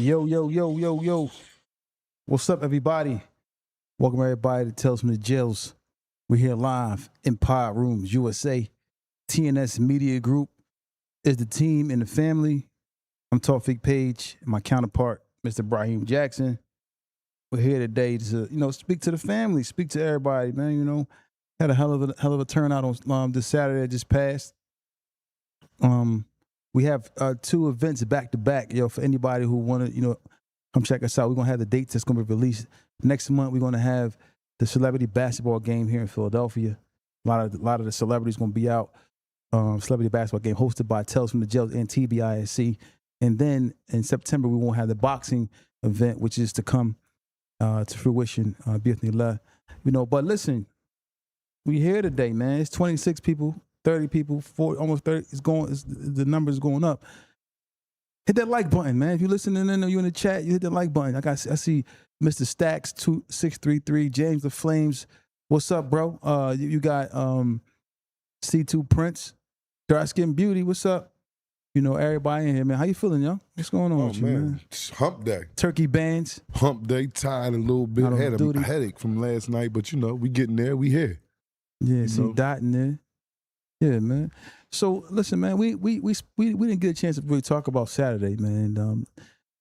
Yo, yo, yo, yo, yo. What's up, everybody? Welcome, everybody, to Tales from the Jails. We're here live in Pod Rooms, USA. TNS Media Group is the team and the family. I'm Tawfiq Page, and my counterpart, Mr. Brahim Jackson. We're here today to, speak to the family, speak to everybody, man. Had a hell of a turnout on this Saturday that just passed. We have two events back to back, for anybody who want to, come check us out. We're going to have the dates that's going to be released. Next month, we're going to have the celebrity basketball game here in Philadelphia. A lot of the celebrities going to be out. Celebrity basketball game hosted by Tales from the Jails and TBISC. And then in September, we won't have the boxing event, which is to come to fruition. But listen, we here today, man. It's 26 people. 30 people, 40, almost 30. The number's going up. Hit that like button, man. If you're listening in or you're in the chat, you hit that like button. I see Mr. Stacks 2633, James the Flames. What's up, bro? You got C2 Prince, Dark Skin Beauty. What's up? Everybody in here, man. How you feeling, yo? What's going on with you, man? It's hump day. Turkey bands. Hump day, tired a little bit. I had a headache from last night, but we getting there. We here. Yeah, see Dot in there. Yeah, man. So listen, man, we didn't get a chance to really talk about Saturday, man.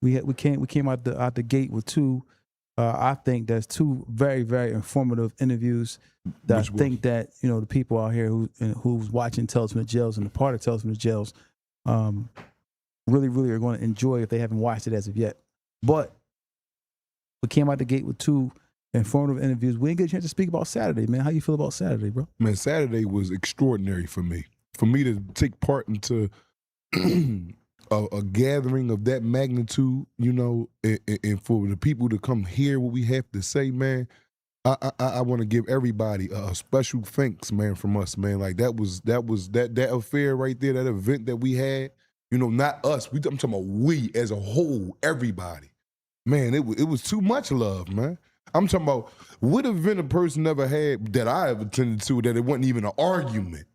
We came out the gate with two. I think that's two very, very informative interviews that the people out here who's watching Tales from the Jails and the part of Tales from the Jails really, really are going to enjoy if they haven't watched it as of yet. But we came out the gate with two informative interviews. We didn't get a chance to speak about Saturday, man. How you feel about Saturday, bro? Man, Saturday was extraordinary for me. For me to take part into a gathering of that magnitude, and for the people to come hear what we have to say, man, I want to give everybody a special thanks, man, from us, man. Like that affair right there, that event that we had, not us. I'm talking about we as a whole, everybody. Man, it was too much love, man. I'm talking about what event a person ever had that I ever attended to that it wasn't even an argument.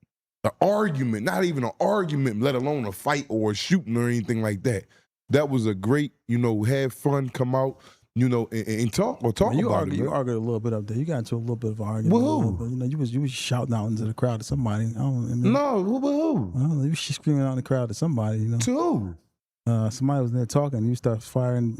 An argument, not even an argument, let alone a fight or a shooting or anything like that. That was a great, have fun, come out, and talk about it. You argued a little bit up there. You got into a little bit of an argument. With who? You was shouting out into the crowd to somebody. No, with who? I don't know. You was screaming out in the crowd to somebody. To who? Somebody was there talking. You start firing.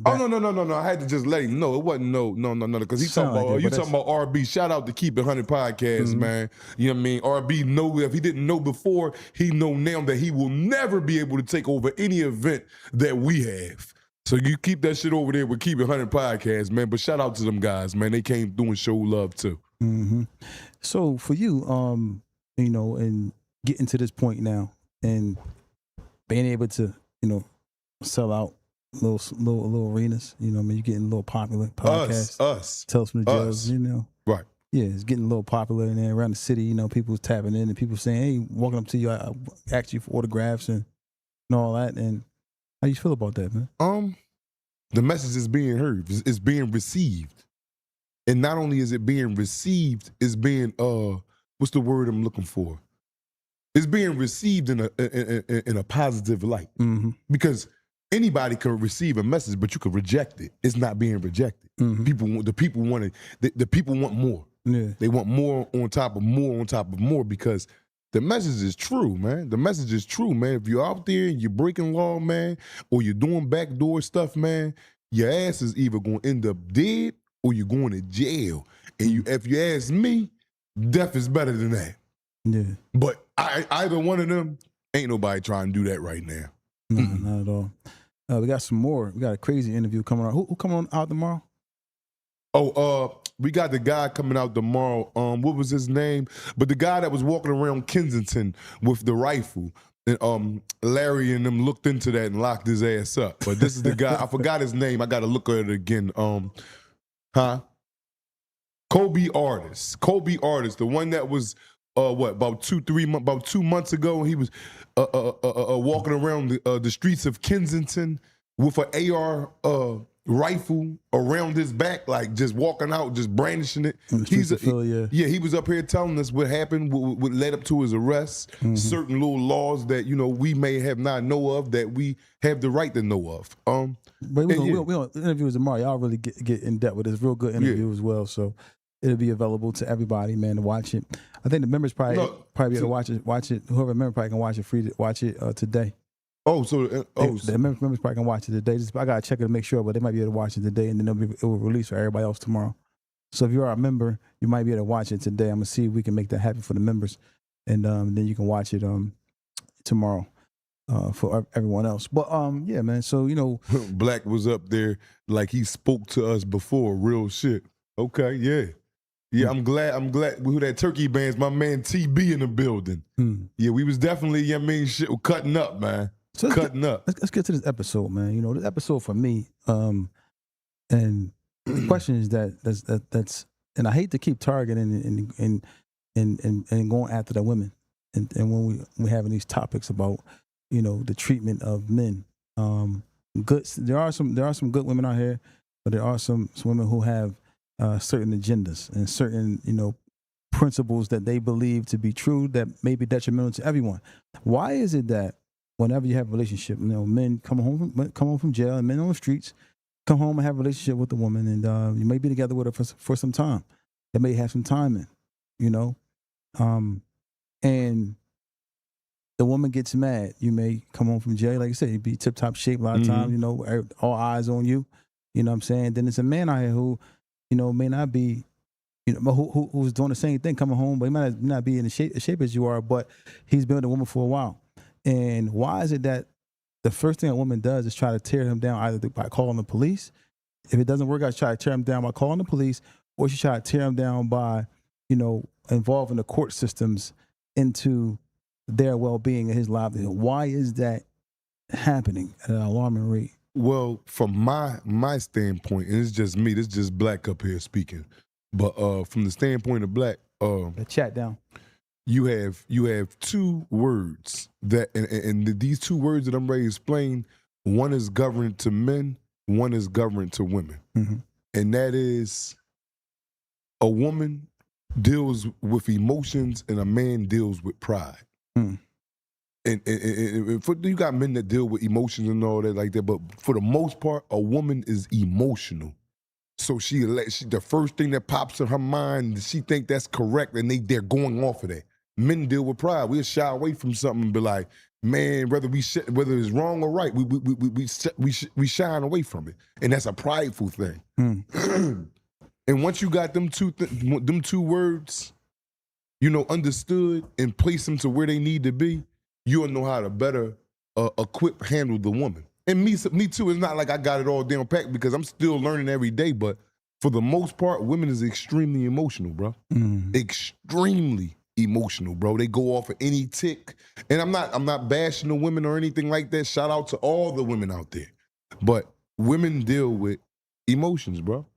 Back. Oh no! I had to just let him know it wasn't no. Because he's talking about talking about RB. Shout out to Keep It 100 podcast, man. You know what I mean? RB know if he didn't know before, he know now that he will never be able to take over any event that we have. So you keep that shit over there with Keep It 100 podcast, man. But shout out to them guys, man. They came through and showed love too. Mm-hmm. So for you, and getting to this point now and being able to sell out little arenas. You're getting a little popular. Podcast, us. Tales from the Jails, Right. Yeah, it's getting a little popular in there around the city. People tapping in and people saying, "Hey, walking up to you, I asked you for autographs and all that." And how you feel about that, man? The message is being heard. It's being received, and not only is it being received, it's being what's the word I'm looking for? It's being received in a positive light, because anybody can receive a message, but you can reject it. It's not being rejected. The people want more. Yeah. They want more on top of more on top of more, because the message is true, man. The message is true, man. If you're out there and you're breaking law, man, or you're doing backdoor stuff, man, your ass is either going to end up dead or you're going to jail. And if you ask me, death is better than that. Yeah. But either one of them, ain't nobody trying to do that right now. No, not at all. We got some more. We got a crazy interview coming on. Who coming out tomorrow? We got the guy coming out tomorrow. What was his name? But the guy that was walking around Kensington with the rifle. And Larry and them looked into that and locked his ass up. But this is the guy. I forgot his name. I got to look at it again. Kobe Artist. Kobe Artist, the one that was about 2 months ago. He was walking around the streets of Kensington with an AR rifle around his back, like just walking out, just brandishing it. He was up here telling us what happened, what led up to his arrest, certain little laws that we may have not know of that we have the right to know of. But we don't interview with tomorrow. Y'all really get in depth with this. Real good interview as well. So it'll be available to everybody, man, to watch it. I think the members probably be able to watch it. Whoever member probably can watch it free to watch it today. The members probably can watch it today. I gotta check it to make sure, but they might be able to watch it today, and then it will release for everybody else tomorrow. So if you are a member, you might be able to watch it today. I'm gonna see if we can make that happen for the members, and then you can watch it tomorrow for everyone else. But yeah, man. So Black was up there like he spoke to us before. Real shit. Okay, yeah. Yeah, I'm glad who that turkey band's my man TB in the building. Yeah, we was definitely, shit cutting up, man. So let's get to this episode, man. This episode for me, and the question is that's and I hate to keep targeting and going after the women, and when we having these topics about the treatment of men. There are some good women out here, but there are some women who have certain agendas and certain principles that they believe to be true that may be detrimental to everyone. Why is it that whenever you have a relationship, men come home from jail and men on the streets come home and have a relationship with a woman, and you may be together with her for some time. They may have some time in, and the woman gets mad. You may come home from jail, like you said, you be tip top shape a lot of times. All eyes on you. You know what I'm saying? Then there's a man out here who, may not be, who's doing the same thing, coming home, but he might not be in the shape as you are, but he's been with a woman for a while. And why is it that the first thing a woman does is try to tear him down, either by calling the police? If it doesn't work out, she try to tear him down by calling the police, or she try to tear him down by, involving the court systems into their well-being and his livelihood. Why is that happening at an alarming rate? Well, from my standpoint, and it's just me, this is just Black up here speaking, but from the standpoint of Black, the chat down. You have two words that, and these two words that I'm ready to explain, one is governed to men, one is governed to women. And that is, a woman deals with emotions and a man deals with pride. And you got men that deal with emotions and all that like that, but for the most part, a woman is emotional. So she the first thing that pops in her mind, she think that's correct, and they're going off of that. Men deal with pride. We'll shy away from something and be like, man, whether it's wrong or right, we shying away from it, and that's a prideful thing. And once you got them two words, understood and place them to where they need to be, you'll know how to better handle the woman. And me too. It's not like I got it all down packed because I'm still learning every day. But for the most part, women is extremely emotional, bro. Extremely emotional, bro. They go off of any tick. And I'm not bashing the women or anything like that. Shout out to all the women out there. But women deal with emotions, bro.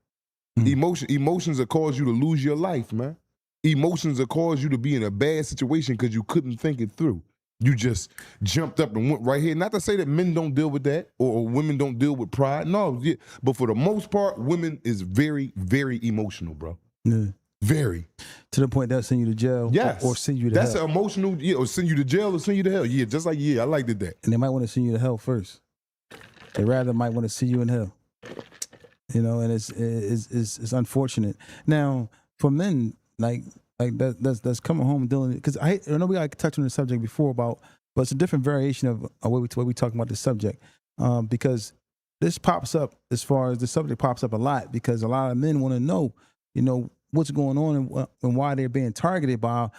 Emotions that cause you to lose your life, man. Emotions that cause you to be in a bad situation because you couldn't think it through. You just jumped up and went right here. Not to say that men don't deal with that or women don't deal with pride. No, yeah. But for the most part, women is very, very emotional, bro. Yeah. Very. To the point they'll send you to jail or send you to hell. That's an emotional, or send you to jail or send you to hell. Yeah, just like, I liked it that. And they might want to send you to hell first. They rather might want to see you in hell. And it's unfortunate. Now, for men, like that's coming home and dealing, because I know we got touched on the subject before but it's a different variation of what we talking about this subject, because this pops up, as far as the subject pops up a lot, because a lot of men want to know, what's going on and why they're being targeted by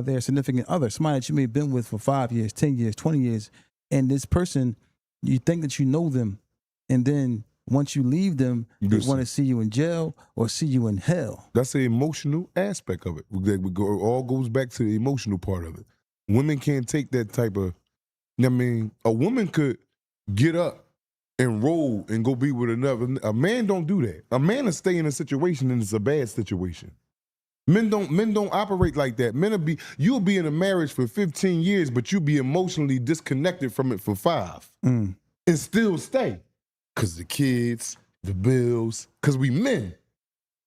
their significant other, somebody that you may have been with for 5 years, 10 years, 20 years, and this person, you think that you know them, and then once you leave them, they want to see you in jail or see you in hell. That's the emotional aspect of it. It all goes back to the emotional part of it. Women can't take that type of, a woman could get up and roll and go be with another. A man don't do that. A man will stay in a situation and it's a bad situation. Men don't operate like that. You'll be in a marriage for 15 years, but you'll be emotionally disconnected from it for 5 and still stay. Because the kids, the bills, because we men.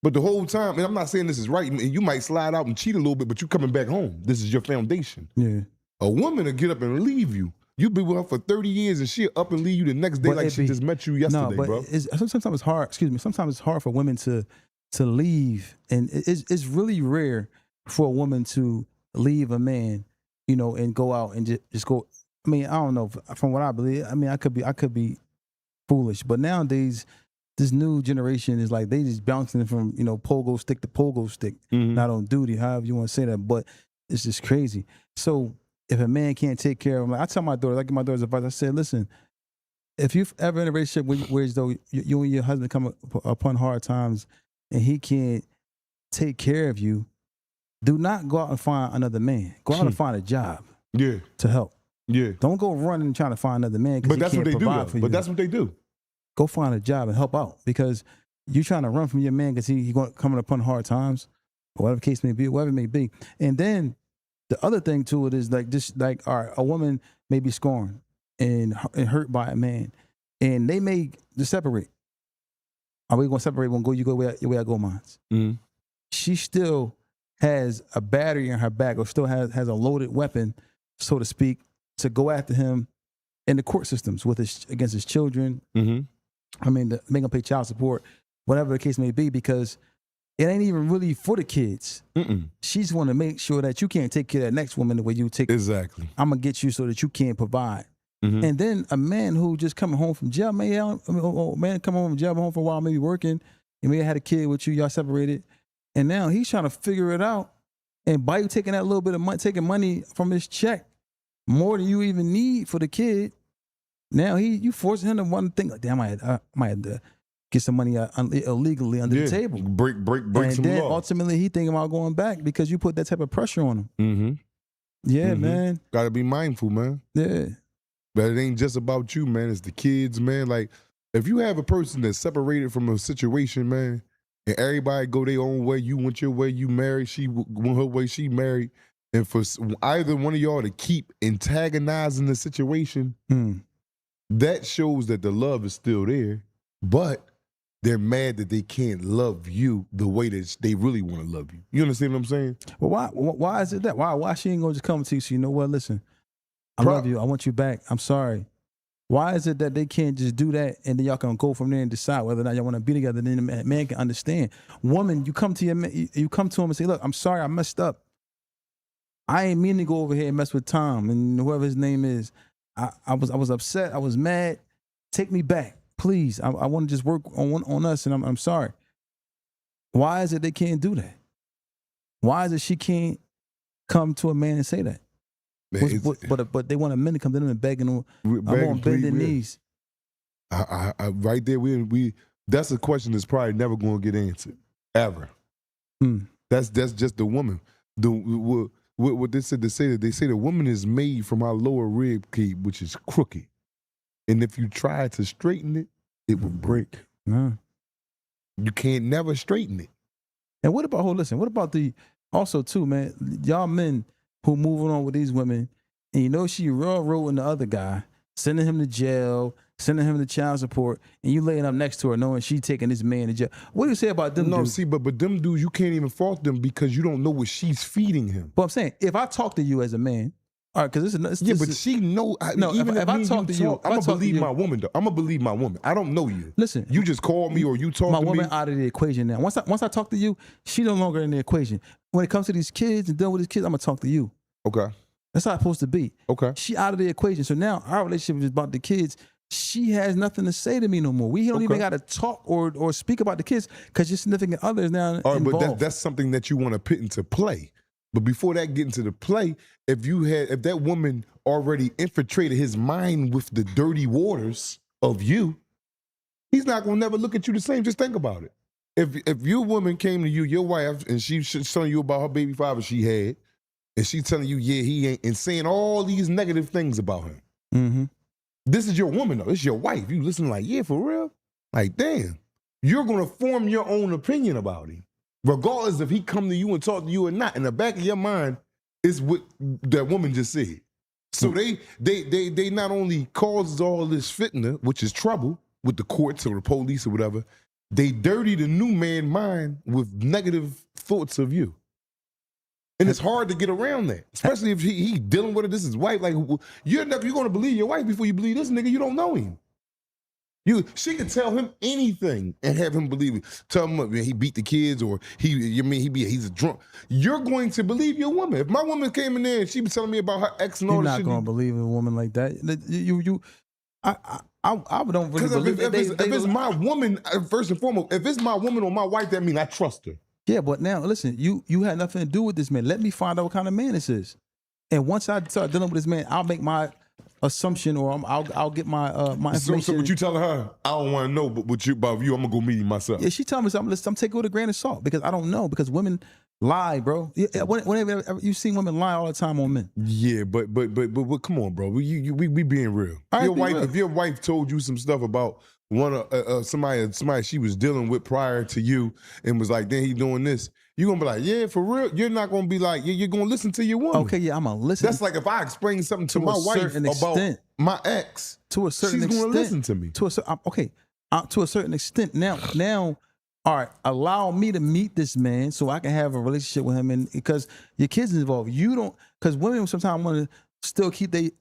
But the whole time, and I'm not saying this is right, and you might slide out and cheat a little bit, but you coming back home. This is your foundation. Yeah. A woman will get up and leave you. You be with her for 30 years and she'll up and leave you the next day like she just met you yesterday, bro. Sometimes it's hard. Excuse me. Sometimes it's hard for women to leave, and it's really rare for a woman to leave a man, you know, and go out and just go. I mean, I don't know. From what I believe, I mean, I could be foolish, but nowadays, this new generation is like they just bouncing from, you know, pogo stick to pogo stick, not on duty, however you want to say that. But it's just crazy. So if a man can't take care of him, like I tell my daughter, I give my daughter's advice. I said, listen, if you've ever in a relationship where as though you and your husband come upon hard times and he can't take care of you, do not go out and find another man. Go out and find a job. Yeah. To help. Yeah. Don't go running and trying to find another man. But that's what they do. But that's what they do. Go find a job and help out, because you're trying to run from your man because he's coming upon hard times, or whatever the case may be, whatever it may be. And then the other thing to it is like just like a woman may be scorned and hurt by a man, and they may just separate. Are we going to separate? When you go your way, I go mine. Mm-hmm. She still has a battery in her back, or still has a loaded weapon, so to speak, to go after him in the court systems against his children. Mm-hmm. I mean, make him pay child support, whatever the case may be, because it ain't even really for the kids. She just want to make sure that you can't take care of that next woman the way you take. Exactly. I'm gonna get you so that you can't provide. Mm-hmm. And then a man who just coming home from jail, man come home from jail, home for a while, maybe working, and maybe had a kid with you, y'all separated, and now he's trying to figure it out. And by you taking that little bit of money, taking money from his check, more than you even need for the kid, now you forcing him to one thing like, damn, I might have to get some money illegally under the table. Break and some then law. ultimately he thinking about going back because you put that type of pressure on him. Mm-hmm. Yeah, man. Gotta be mindful, man. Yeah. But it ain't just about you, man. It's the kids, man. Like, if you have a person that's separated from a situation, man, and everybody go their own way, you went your way, you married, she went her way, she married, and for either one of y'all to keep antagonizing the situation, that shows that the love is still there, but they're mad that they can't love you the way that they really want to love you. You understand what I'm saying? Well, why is it that? Why she ain't gonna just come to you? So you know what? Listen, I love you. I want you back. I'm sorry. Why is it that they can't just do that and then y'all can go from there and decide whether or not y'all want to be together? Then the man can understand. Woman, you come to him and say, look, I'm sorry, I messed up. I ain't mean to go over here and mess with Tom and whoever his name is. I was upset. I was mad. Take me back, please. I want to just work on us, and I'm sorry. Why is it they can't do that? Why is it she can't come to a man and say that? But they want a man to come to them and begging them. I'm on bending knees. Right there, we. That's a question that's probably never going to get answered ever. That's just the woman. What they said, they say the woman is made from our lower rib cage, which is crooked, and if you try to straighten it, it will break. You can't never straighten it. And what about what about also too, man, y'all men who moving on with these women, and you know she railroading the other guy, sending him to jail, sending him to child support, and you laying up next to her knowing she taking this man to jail. What do you say about them dudes? See, but them dudes, you can't even fault them because you don't know what she's feeding him. But I'm saying, if I talk to you as a man, all right, because but she know. Even if I talk to you, I'm gonna believe my woman. Though I'm gonna believe my woman. I don't know you. Listen, you just call me or you talk to me. My woman out of the equation now. Once I talk to you, she no longer in the equation. When it comes to these kids and dealing with these kids, I'm gonna talk to you. Okay. That's how it's supposed to be. Okay. She out of the equation. So now our relationship is about the kids. She has nothing to say to me no more. We don't even got to talk or speak about the kids because your significant other is now involved. But that's something that you want to put into play. But before that get into the play, if that woman already infiltrated his mind with the dirty waters of you, he's not gonna never look at you the same. Just think about it. If your woman came to you, your wife, and she's telling you about her baby father she had, and she's telling you, yeah, he ain't, and saying all these negative things about him. Mm-hmm. This is your woman, though. It's your wife. You listen like, yeah, for real? Like, damn. You're going to form your own opinion about him, regardless if he come to you and talk to you or not. In the back of your mind is what that woman just said. So they not only causes all this fitna, which is trouble, with the courts or the police or whatever, they dirty the new man mind with negative thoughts of you. And it's hard to get around that, especially if he dealing with it. This is wife. Like, you're going to believe your wife before you believe this nigga. You don't know him. She can tell him anything and have him believe it. Tell him, man, he beat the kids, or he's a drunk. You're going to believe your woman. If my woman came in there and she was telling me about her ex and all You're this not shit, going to believe a woman like that. I don't really believe it. If it's my woman, first and foremost, if it's my woman or my wife, that means I trust her. Yeah, but now listen, you had nothing to do with this man. Let me find out what kind of man this is, and once I start dealing with this man, I'll make my assumption, or I'll get my my information. So what you telling her? I don't want to know, but about you, I'm gonna go meet him myself. Yeah, she telling me something. I'm taking it with a grain of salt because I don't know, because women lie, bro. Whenever you see women lie all the time on men. Yeah, but come on, bro. We being real. If your wife told you some stuff about somebody she was dealing with prior to you and was like, then he doing this, you're gonna be like, yeah, for real. You're not gonna be like, you're gonna listen to your woman. Okay, yeah, I'm gonna listen. That's like if I explain something to my wife about my ex, to a certain extent, she's gonna listen to me. To a certain extent. Now, all right, allow me to meet this man so I can have a relationship with him, and because your kids involved, you don't. Because women sometimes want to still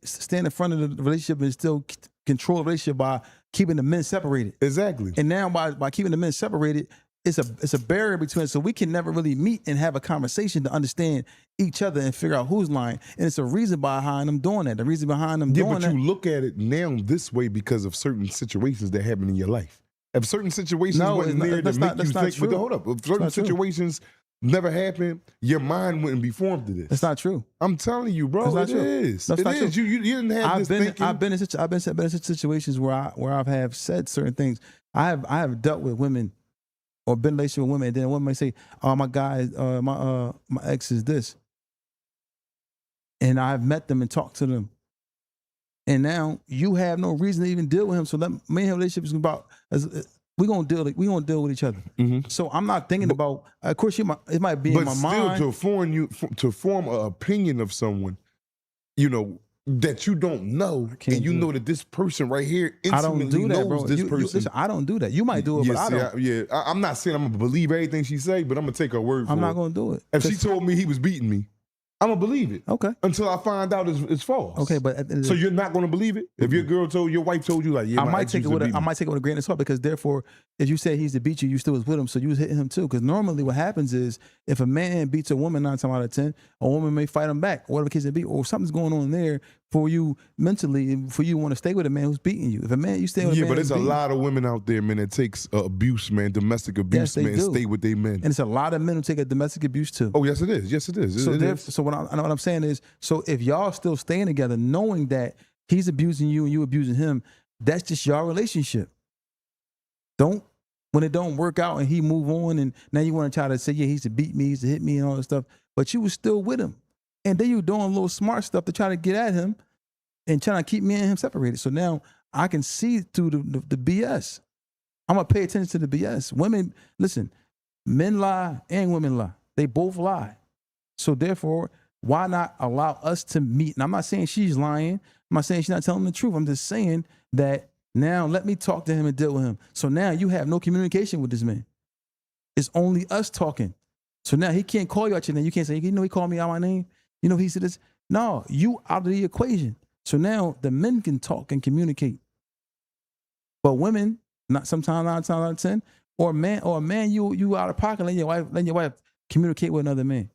stand in front of the relationship and still control the relationship by keeping the men separated. Exactly. And now by keeping the men separated, it's a barrier between us, so we can never really meet and have a conversation to understand each other and figure out who's lying. And it's a reason behind them doing that. The reason behind them doing that. Yeah, but you look at it now this way because of certain situations that happen in your life. If certain situations wasn't there to make you think, but hold up, if certain situations never happened, your mind wouldn't be formed to this. That's not true. I'm telling you, bro, it is. That's not true. You didn't have this thinking. I've been in situations where I have said certain things. I have dealt with women or been in a relationship with women, and then a woman may say, "Oh, my guy, my ex is this," and I've met them and talked to them, and now you have no reason to even deal with him. So that me and him relationship is about we gonna deal with each other. Mm-hmm. So I'm not thinking about. Of course, it might be in my mind. But still, to form an opinion of someone, that you don't know, and you know that this person right here intimately knows this person. Listen, I don't do that. You might do it, but I don't. I'm not saying I'm gonna believe everything she say, but I'm gonna take her word for it. I'm not gonna do it. If she told me he was beating me, I'm gonna believe it. Okay. Until I find out it's false. Okay, but so you're not gonna believe it if your wife told you, like, yeah, I might take it with a grain of salt, because therefore, if you say he's to beat you, you still was with him, so you was hitting him too. Because normally what happens is, if a man beats a woman 9 times out of 10, a woman may fight him back, whatever the case may be, or something's going on there for you mentally, for you want to stay with a man who's beating you. If a man you stay with a man, but there's a lot of women out there, man, that takes abuse, man, domestic abuse, man, and stay with their men. And it's a lot of men who take a domestic abuse too. Oh, yes, it is. Yes, it is. So what I'm saying is, so if y'all still staying together, knowing that he's abusing you and you abusing him, that's just your relationship. When it don't work out and he move on, and now you want to try to say, yeah, he's to beat me, he's to hit me and all that stuff, but you was still with him. And then you doing a little smart stuff to try to get at him and trying to keep me and him separated. So now I can see through the BS. I'm going to pay attention to the BS. Women, listen, men lie and women lie. They both lie. So therefore, why not allow us to meet? And I'm not saying she's lying. I'm not saying she's not telling the truth. I'm just saying that now let me talk to him and deal with him. So now you have no communication with this man. It's only us talking. So now he can't call you out your name. You can't say, he called me out my name. He said this. No, you out of the equation. So now the men can talk and communicate. But women, not sometimes 9 times out of 10, or a man, you out of pocket, letting your wife communicate with another man.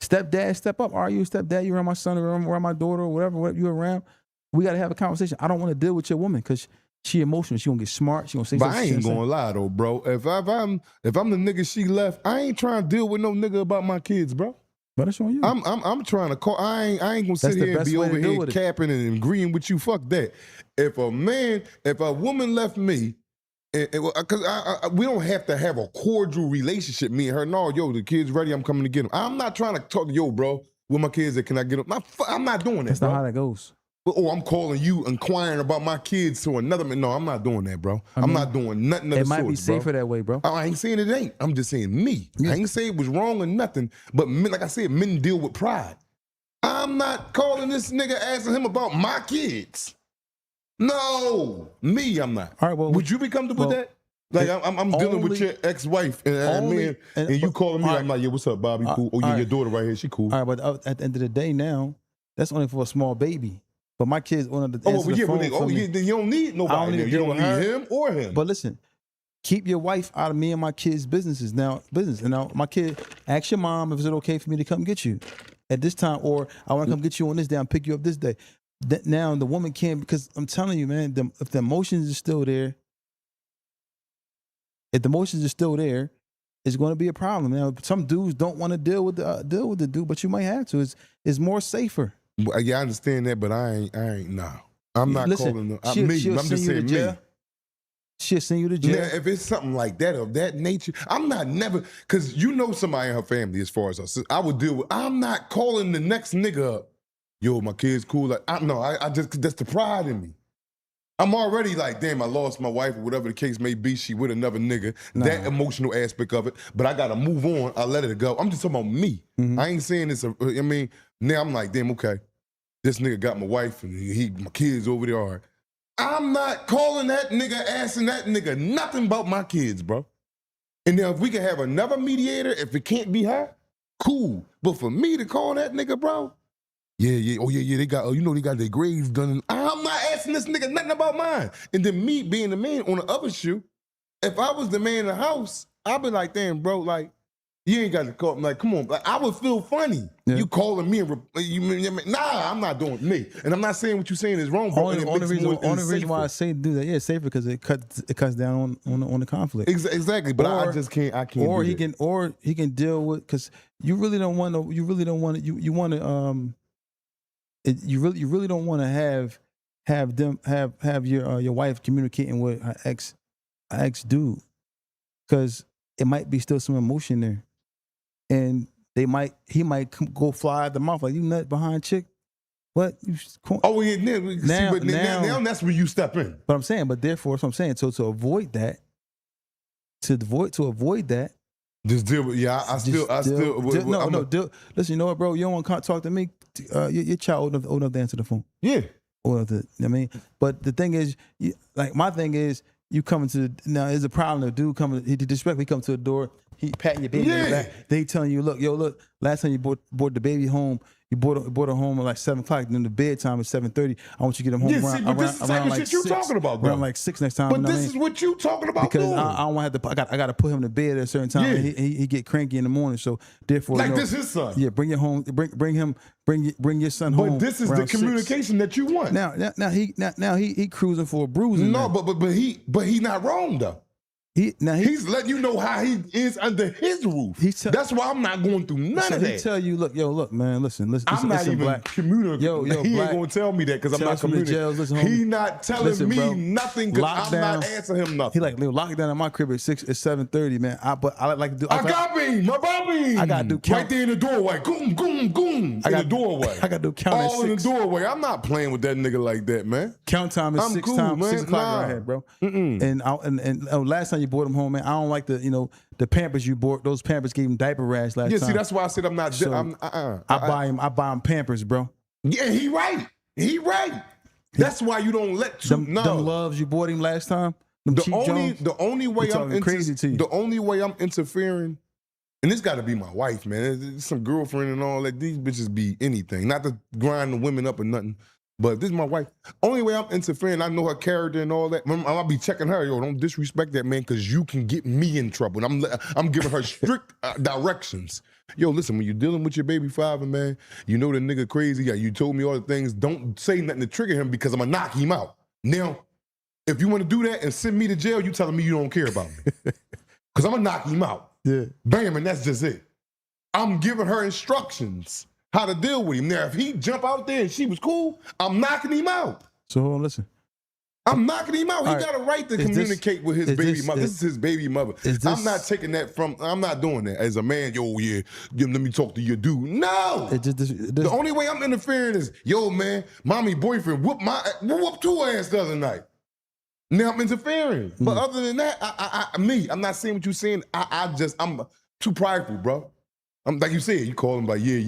Stepdad, step up. Are you a stepdad? You around my son, or around my daughter, or whatever you around. We got to have a conversation. I don't want to deal with your woman because she emotional. She gonna get smart. She gonna say something. But I ain't gonna lie though, bro. If I'm the nigga she left, I ain't trying to deal with no nigga about my kids, bro. But that's on you. I'm trying to call. I ain't gonna sit here and be over here capping and agreeing with you. Fuck that. If a woman left me, because we don't have to have a cordial relationship, me and her. No, yo, the kid's ready. I'm coming to get him. I'm not trying to talk to bro. With my kids, can I get them? I'm not doing that. That's not how that goes. Oh, I'm calling you, inquiring about my kids to another man. No, I'm not doing that, bro. I'm not doing nothing of the sort, It might be safer that way, bro. I ain't saying it ain't. I'm just saying me. Yeah. I ain't saying it was wrong or nothing. But men, like I said, men deal with pride. I'm not calling this nigga asking him about my kids. No, me, I'm not. All right, well, would you be comfortable with that? Like I'm dealing with your ex-wife and you calling me. I'm like, yeah, what's up, Bobby? Cool. Oh yeah, your daughter right here, she cool. All right, but at the end of the day, now that's only for a small baby. But my kids want to answer the phone for me. You don't need nobody. You don't need him or him. But listen, keep your wife out of me and my kids' businesses now. And now my kid, ask your mom if it's okay for me to come get you at this time, or I want to come get you on this day. I'll pick you up this day. Now the woman can't, because I'm telling you, man, if the emotions are still there, it's going to be a problem. Now some dudes don't want to deal with the dude, but you might have to. It's more safer. Yeah, I understand that, but I ain't nah. I'm not calling them. I'm just saying me. She'll send you to jail. Now, if it's something like that of that nature, I'm not never, because you know somebody in her family as far as us. I would deal with, I'm not calling the next nigga up. Yo, my kid's cool. Like, I just, that's the pride in me. I'm already like, damn, I lost my wife or whatever the case may be. She with another nigga. Nah. That emotional aspect of it. But I got to move on. I let it go. I'm just talking about me. Mm-hmm. I ain't saying this. I mean, now I'm like, damn, okay. This nigga got my wife and my kids over there. All right. I'm not calling that nigga, asking that nigga nothing about my kids, bro. And now if we can have another mediator, if it can't be her, cool. But for me to call that nigga, bro, yeah, oh yeah, they got, they got their grades done. I'm not asking this nigga nothing about mine. And then me being the man on the other shoe, if I was the man in the house, I'd be like, damn, bro, like, you ain't got to call me. Like, come on. Like, I would feel funny. Yeah. You calling me nah, I'm not doing me. And I'm not saying what you're saying is wrong, bro. Only reason why I say do that, safer, because it cuts down on the conflict. Exactly. But I just can't. I can't. Or he can deal with, because you really don't want to. You really don't want to. You want to. You really don't want to have your wife communicating with her ex dude, because it might be still some emotion there. And he might go fly at the mouth like, you nut behind chick. What? Oh yeah, now that's where you step in. But I'm saying, therefore, that's what I'm saying. So to avoid that, just deal with. Yeah, I still. Listen, you know what, bro? You don't want to talk to me. Your child old enough to answer the phone. Yeah. Old enough to, I mean, but the thing is, my thing is, you coming to now. There's a problem. The dude coming, he disrespectful. He come to the door. He patting your baby on the back. They telling you, look. Last time you brought the baby home, you brought her home at like 7 o'clock. Then the bedtime is 7:30. I want you to get him home around this is the type of shit you talking about, bro. Around like 6 next time. But this is what you talking about, because I don't want to have to. I got to put him to bed at a certain time. Yeah. He get cranky in the morning. So therefore, like this his son. Yeah, bring your home. Bring your son home. But this is the communication 6. That you want. Now he cruising for a bruising. No, but he not wrong though. He's letting you know how he is under his roof. That's why I'm not going through none of that. He tell you, look, man, listen. I'm not even communicating. He ain't gonna tell me that because I'm not communicating. He not telling me nothing because I'm not answering him nothing. He like, lock down at my crib at 7:30, man. I like to do. I got me. I gotta do count. Right there in the doorway. Goom, goom, goom. In the doorway. I gotta do count all in the doorway. I'm not playing with that nigga like that, man. Count time is 6 o'clock right here, bro. And last time you brought him home, man, I don't like the Pampers you bought. Those Pampers gave him diaper rash last time. Yeah, see, that's why I said I'm not. So I buy him Pampers, bro. Yeah, he right. That's why you don't let them loves you bought him last time. The only way I'm interfering, and this got to be my wife, man. It's some girlfriend and all that. These bitches be anything. Not to grind the women up or nothing. But this is my wife. Only way I'm interfering, I know her character and all that. I'll be checking her. Yo, don't disrespect that man, because you can get me in trouble. And I'm giving her strict directions. Yo, listen, when you're dealing with your baby father, man, you know the nigga crazy. Yeah, you told me all the things. Don't say nothing to trigger him, because I'm gonna knock him out. Now, if you want to do that and send me to jail, you telling me you don't care about me, because I'm gonna knock him out. Yeah, bam, and that's just it. I'm giving her instructions how to deal with him. Now, if he jump out there and she was cool, I'm knocking him out. So hold on, listen. I'm knocking him out. He got a right to communicate with his baby mother. This is his baby mother. I'm not taking that from, I'm not doing that. As a man, yo, yeah, let me talk to your dude. No. The only way I'm interfering is, yo, man, mommy boyfriend whooped two ass the other night. Now I'm interfering. But other than that, I'm not saying what you're saying. I'm too prideful, bro. I'm like you said, you call him like, yeah.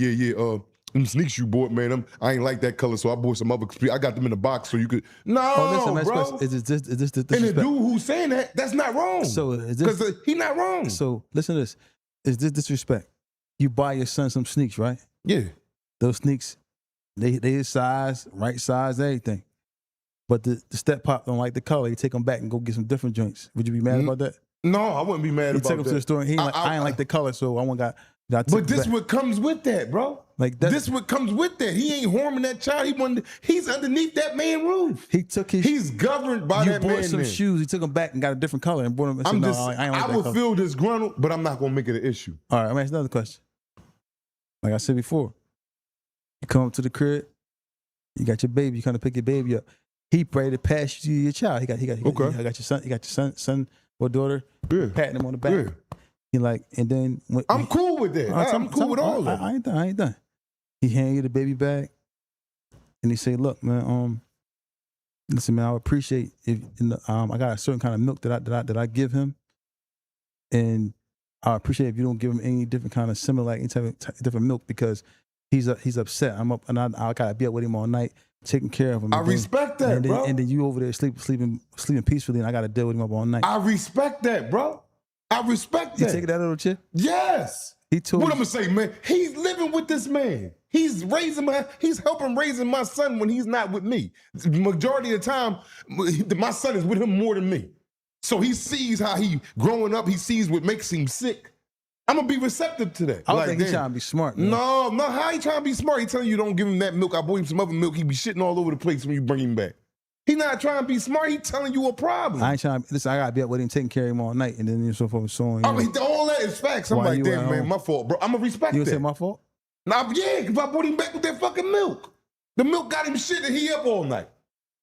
them sneaks you bought, man, I ain't like that color, so I bought some other. I got them in the box so you could. No, Oh, listen, bro. is this the And the disrespect? dude who's saying that's not wrong. So is this? Because he not wrong. So listen to this. Is this disrespect? You buy your son some sneaks, right? Yeah. Those sneaks, they his size, right size, everything. But the step pop don't like the color. You take them back and go get some different joints. Would you be mad about that? No, I wouldn't be mad He about took him that. to the store and I ain't like the color, so I want got. But this what comes with that, bro. Like that. This what comes with that. He ain't harming that child. He's underneath that man's roof. He took his. He's governed by that man. You bought some shoes. He took them back and got a different color and bought them. And said, I ain't like I that would color. feel disgruntled, but I'm not gonna make it an issue. All right, I'm asking another question. Like I said before, you come up to the crib, you got your baby, you come to pick your baby up. He ready to pass you your child. He got your son. You got your son or daughter. Yeah. Patting him on the back. Yeah. He like, and then I'm cool with that. I'm cool with all that. I ain't done. He hand you the baby bag, and he say, "Look, man, listen, man, I would appreciate if I got a certain kind of milk that I give him, and I appreciate if you don't give him any different kind of similar, like any type of different milk because he's upset. I'm up and I gotta be up with him all night, taking care of him. I respect that, bro. And then you over there sleeping peacefully, and I gotta deal with him up all night. I respect that, bro. I respect that. You take that little chip? Yes. He told what I'm gonna say, man. He's living with this man. He's helping raising my son when he's not with me. The majority of the time, my son is with him more than me. So he sees how he growing up. He sees what makes him sick. I'm gonna be receptive to that. I don't think he's trying to be smart. Man. No. How he trying to be smart? He telling you don't give him that milk. I bought him some other milk. He be shitting all over the place when you bring him back. He not trying to be smart. He telling you a problem. I ain't trying to. Listen, I gotta be up with him, taking care of him all night, and then so forth and so on. I mean, all that is facts. I'm like, damn, man, my fault, bro. I'm gonna respect that. You say my fault? Nah, yeah, because I brought him back with that fucking milk. The milk got him shit and he up all night.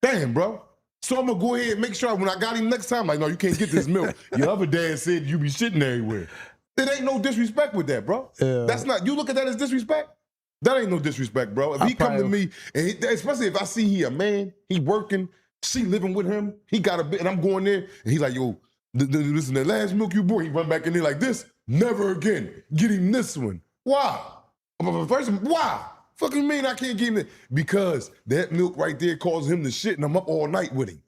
Damn, bro. So I'm gonna go ahead and make sure when I got him next time, like, no, you can't get this milk. Your other dad said you be shitting everywhere. There ain't no disrespect with that, bro. That's not. You look at that as disrespect. That ain't no disrespect, bro. If he come to me, and especially if I see he a man, he working. She living with him. He got a bit, and I'm going there, and he's like, yo, listen, the last milk you bought, he run back in there like this. Never again. Get him this one. Why? First, why? Fucking mean I can't get him that? Because that milk right there causes him to shit, and I'm up all night with him.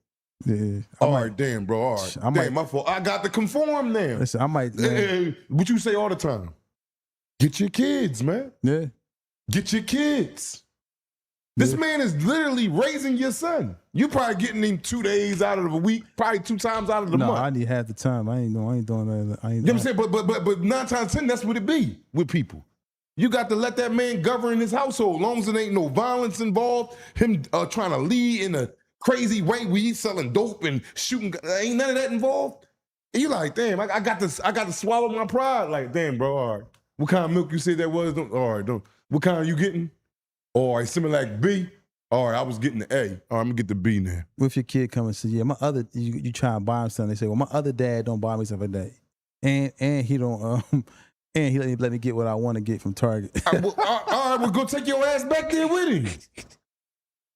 Yeah. All right, damn, bro. All right. Damn, my fault. I got to conform now. Listen, I might. What you say all the time? Get your kids, man. Yeah. Get your kids. This man is literally raising your son. You probably getting him 2 days out of the week, probably 2 times out of the month. No, I need half the time. I ain't doing that. You know what I'm saying? But 9 times 10, that's what it be with people. You got to let that man govern his household. Long as there ain't no violence involved, him trying to lead in a crazy way where he's selling dope and shooting. Ain't none of that involved. And you like, damn, I got to swallow my pride. Like, damn, bro, all right. What kind of milk you said that was? All right, what kind are you getting? All right, Similac B. All right, I was getting the A. All right, I'm gonna get the B now. What if your kid come and say, yeah, my other, you try and buy him something. They say, well, my other dad don't buy me something like that. And he don't, and he let me get what I want to get from Target. All right, well, go take your ass back there with him.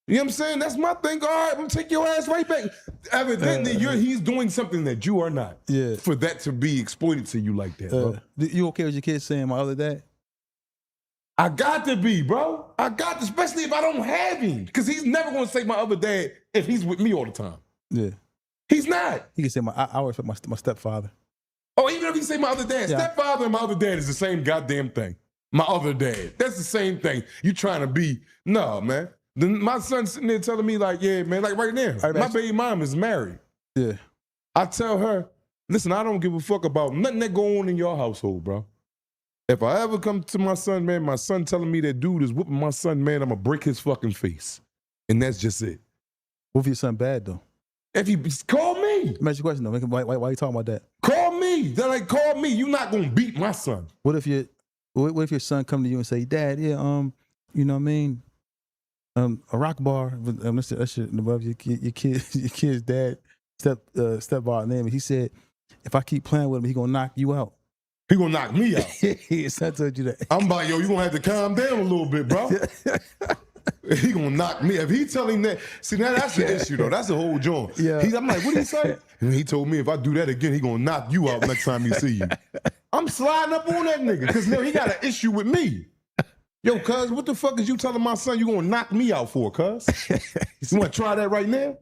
You know what I'm saying? That's my thing. All right, I'm gonna take your ass right back. Evidently, he's doing something that you are not. Yeah. For that to be exploited to you like that, bro. You okay with your kid saying my other dad? I got to be, bro. I got to, especially if I don't have him. Because he's never going to say my other dad if he's with me all the time. Yeah. He's not. He can say I respect my stepfather. Oh, even if he say my other dad. Yeah. Stepfather and my other dad is the same goddamn thing. My other dad. That's the same thing. You trying to be, no, man. My son's sitting there telling me like, yeah, man, like right now, my baby mom is married. Yeah. I tell her, listen, I don't give a fuck about nothing that go on in your household, bro. If I ever come to my son, man, my son telling me that dude is whooping my son, man, I'm going to break his fucking face. And that's just it. What if your son bad, though? If he, call me. Let me ask you a question, though. Why are you talking about that? Call me. They're like, call me. You're not going to beat my son. What if your son come to you and say, Dad, yeah, you know what I mean? A rock bar, that shit above your kid's dad, stepfather name. And he said, if I keep playing with him, he going to knock you out. He gonna knock me out. Yes, I told you that. I'm like, yo, you gonna have to calm down a little bit, bro. He gonna knock me. If he telling that, see, now that's the issue, though. That's the whole joint. Yeah. I'm like, what did he say? And he told me if I do that again, he gonna knock you out next time he see you. I'm sliding up on that nigga, because now he got an issue with me. Yo, cuz, what the fuck is you telling my son you gonna knock me out for, cuz? You wanna try that right now?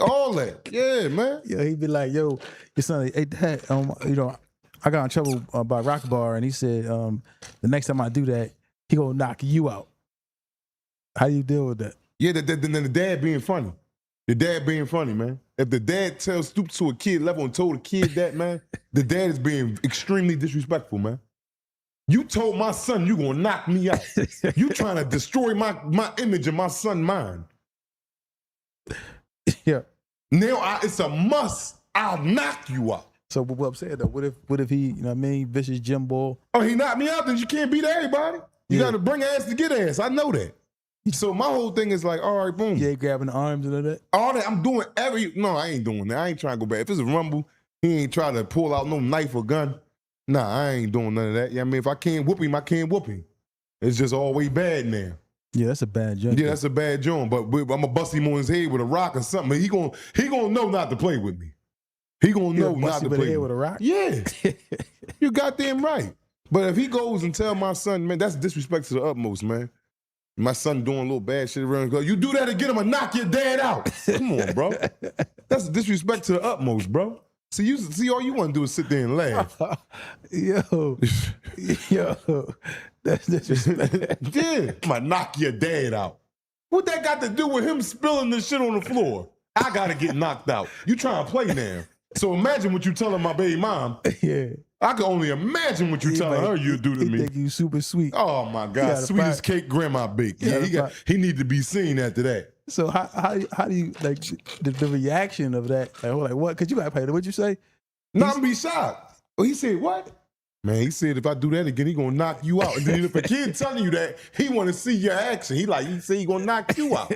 All that. Yeah, man. Yeah, he'd be like, yo, your son, hey, dad, you know, I got in trouble by Rock Bar, and he said, the next time I do that, he gonna knock you out. How do you deal with that? Yeah, the dad being funny. The dad being funny, man. If the dad stoops to a kid level and told a kid that, man, the dad is being extremely disrespectful, man. You told my son you gonna knock me out. You trying to destroy my image and my son's mind. Yeah. Now it's a must. I'll knock you out. So what I'm saying though, what if he, you know what I mean, vicious Jim Ball? Oh, he knocked me out, then you can't beat everybody. You gotta bring ass to get ass. I know that. So my whole thing is like, all right, boom. Yeah, grabbing the arms and all that. All that I'm doing no, I ain't doing that. I ain't trying to go back. If it's a rumble, he ain't trying to pull out no knife or gun. Nah, I ain't doing none of that. Yeah, I mean, if I can't whoop him, I can't whoop him. It's just always bad now. Yeah, that's a bad joint. Yeah, that's a bad joint. But I'm gonna bust him on his head with a rock or something. He gonna know not to play with me. He gonna know not to play with a rock. Yeah, you goddamn right. But if he goes and tell my son, man, that's disrespect to the utmost, man. My son doing a little bad shit around. Go, you do that again, I'm gonna knock your dad out. Come on, bro. That's disrespect to the utmost, bro. See, all you want to do is sit there and laugh. Yo, that's disrespect. Yeah, I'm gonna knock your dad out. What that got to do with him spilling the shit on the floor? I gotta get knocked out. You trying to play now? So imagine what you telling my baby mom. Yeah, I can only imagine what you telling her you do to me. He think you super sweet. Oh my God, sweet as cake grandma baked. Yeah, he need to be seen after that. So how do you like the reaction of that? Like what? Cause you got paid. What'd you say? No, I'm gonna be shocked. Oh, he said what? Man, he said if I do that again, he gonna knock you out. And then if a kid telling you that, he want to see your action. He say he gonna knock you out.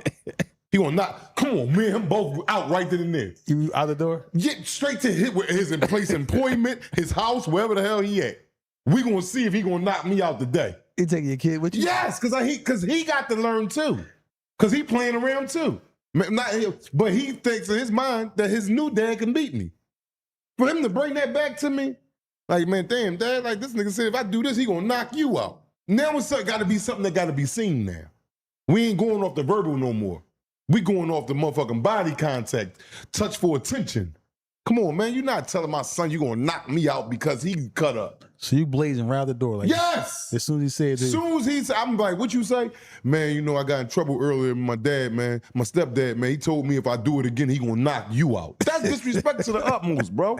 He gonna knock. Come on, me and him both out right then and there. You out the door? Get straight to his place employment, his house, wherever the hell he at. We gonna see if he gonna knock me out today. You taking your kid with you? Yes, cause he got to learn too. Cause he playing around too. But he thinks in his mind that his new dad can beat me. For him to bring that back to me, like, man, damn, dad, like this nigga said, if I do this, he gonna knock you out. Now it's gotta be something that gotta be seen now. We ain't going off the verbal no more. We going off the motherfucking body contact, touch for attention. Come on, man, you're not telling my son you gonna knock me out because he cut up. So you blazing around the door like yes. As soon as he said as soon as he said, I'm like, what you say? Man, you know, I got in trouble earlier with my dad, man. My stepdad, man, he told me if I do it again, he gonna knock you out. That's disrespect to the utmost, bro.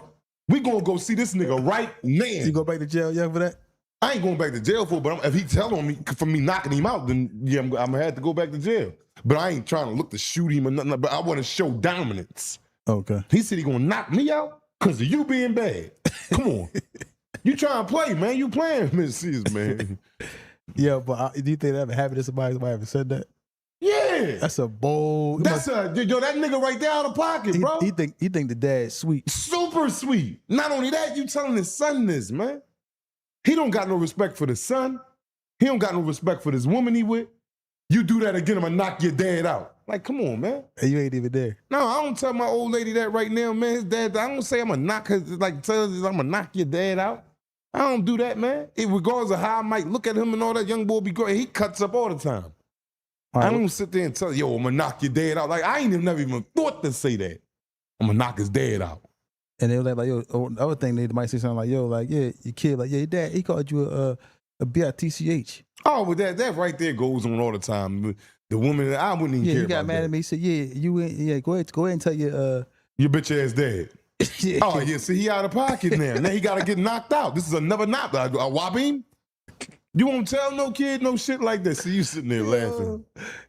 We gonna go see this nigga right now. You go back to jail, yeah, for that? I ain't going back to jail for it, but if he telling me for me knocking him out, then yeah, I'm gonna have to go back to jail. But I ain't trying to look to shoot him or nothing, but I want to show dominance. Okay. He said he gonna knock me out because of you being bad. Come on. You trying to play, man. You playing, Miss Sears, man. Yeah, but do you think that ever happened to somebody ever said that? Yeah. That's a bold... Yo, that nigga right there out of pocket, bro. He think the dad's sweet. Super sweet. Not only that, you telling his son this, man. He don't got no respect for the son. He don't got no respect for this woman he with. You do that again, I'm gonna knock your dad out. Like, come on, man. And you ain't even there. No, I don't tell my old lady that right now, man. His dad, I don't say I'm gonna knock her, like tell her I'm gonna knock your dad out. I don't do that, man. Regardless of how I might look at him and all that, young boy be great. He cuts up all the time. I don't sit there and tell you, yo, I'm gonna knock your dad out. Like, I ain't never even thought to say that. I'm gonna knock his dad out. And they were like, yo, the other thing they might say something like, yo, like, yeah, your kid, like, yeah, your dad, he called you a bitch. Oh, but that right there goes on all the time. The woman, I wouldn't even care. He got mad at me. He said, yeah, go ahead and tell your bitch ass dad. Yeah. Oh yeah, see, he out of pocket now. Now he gotta get knocked out. This is another knock. I whop him. You won't tell no kid no shit like that. See, you sitting there laughing.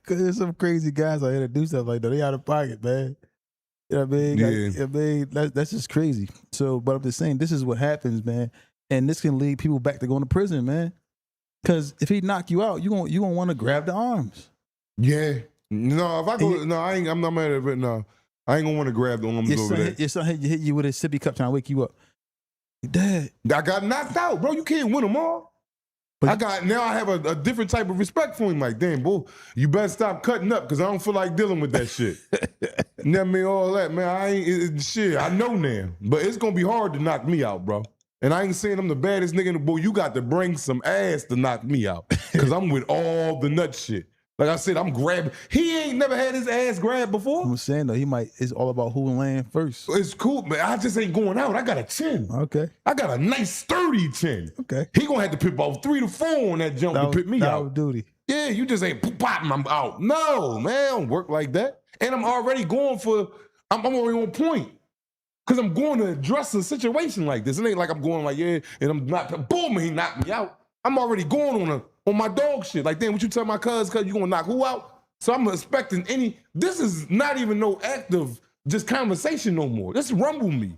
Cause there's some crazy guys out here that do stuff like that. They out of pocket, man. You know what I mean? Yeah. I mean, that's just crazy. So, but I'm just saying, this is what happens, man. And this can lead people back to going to prison, man. Cause if he knock you out, you gonna want to grab the arms. Yeah. No, if I go, I'm not mad at it. No, I ain't gonna want to grab the arms over there. Your son hit you with a sippy cup trying to wake you up. Dad, I got knocked out, bro. You can't win them all. But now I have a different type of respect for him. Like, damn, boy, you better stop cutting up because I don't feel like dealing with that shit. Never mean all that, man. Shit, I know now. But it's gonna be hard to knock me out, bro. And I ain't saying I'm the baddest nigga in the boy. You got to bring some ass to knock me out. Because I'm with all the nut shit. Like I said, I'm grabbing. He ain't never had his ass grabbed before. I'm saying, though, it's all about who land first. It's cool, but I just ain't going out. I got a chin. Okay. I got a nice, sturdy chin. Okay. He gonna have to pick about 3 to 4 on that jump to pick me out. Duty. Yeah, you just ain't popping, I'm out. No, man, I don't work like that. And I'm already going for, I'm already on point. Because I'm going to address a situation like this. It ain't like I'm going like, yeah, and I'm not, boom, and he knocked me out. I'm already going on my dog shit. Like, damn, what you tell my cuz you gonna knock who out? So I'm expecting this is not even no active, just conversation no more. This rumble me.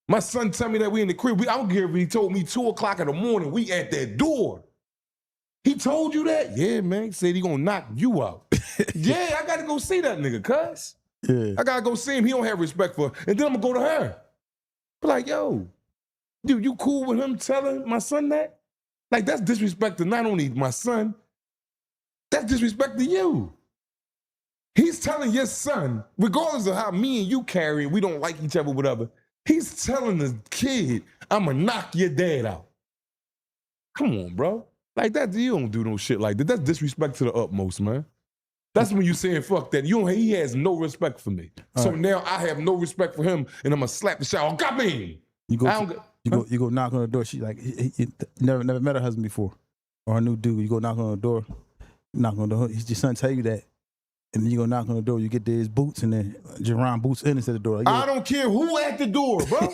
My son tell me that we in the crib. I don't care if he told me 2 o'clock in the morning, we at that door. He told you that? Yeah, man. He said he gonna knock you out. Yeah, I gotta go see that nigga, cuz. Yeah. I gotta go see him. He don't have respect for her. And then I'm gonna go to her. Be like, yo, dude, you cool with him telling my son that? Like, that's disrespect to not only my son, that's disrespect to you. He's telling your son, regardless of how me and you carry it, we don't like each other, whatever. He's telling the kid, I'm gonna knock your dad out. Come on, bro. Like that, you don't do no shit like that. That's disrespect to the utmost, man. That's when you saying fuck that. He has no respect for me. So now I have no respect for him, and I'm gonna slap the shit out. Got me. You go knock on the door. She like, he never met her husband before, or a new dude. You go knock on the door, knock on the door. Your son tell you that, and then you go knock on the door. You get his boots, and then Jerron boots in instead of the door. Like, I don't care who at the door, bro.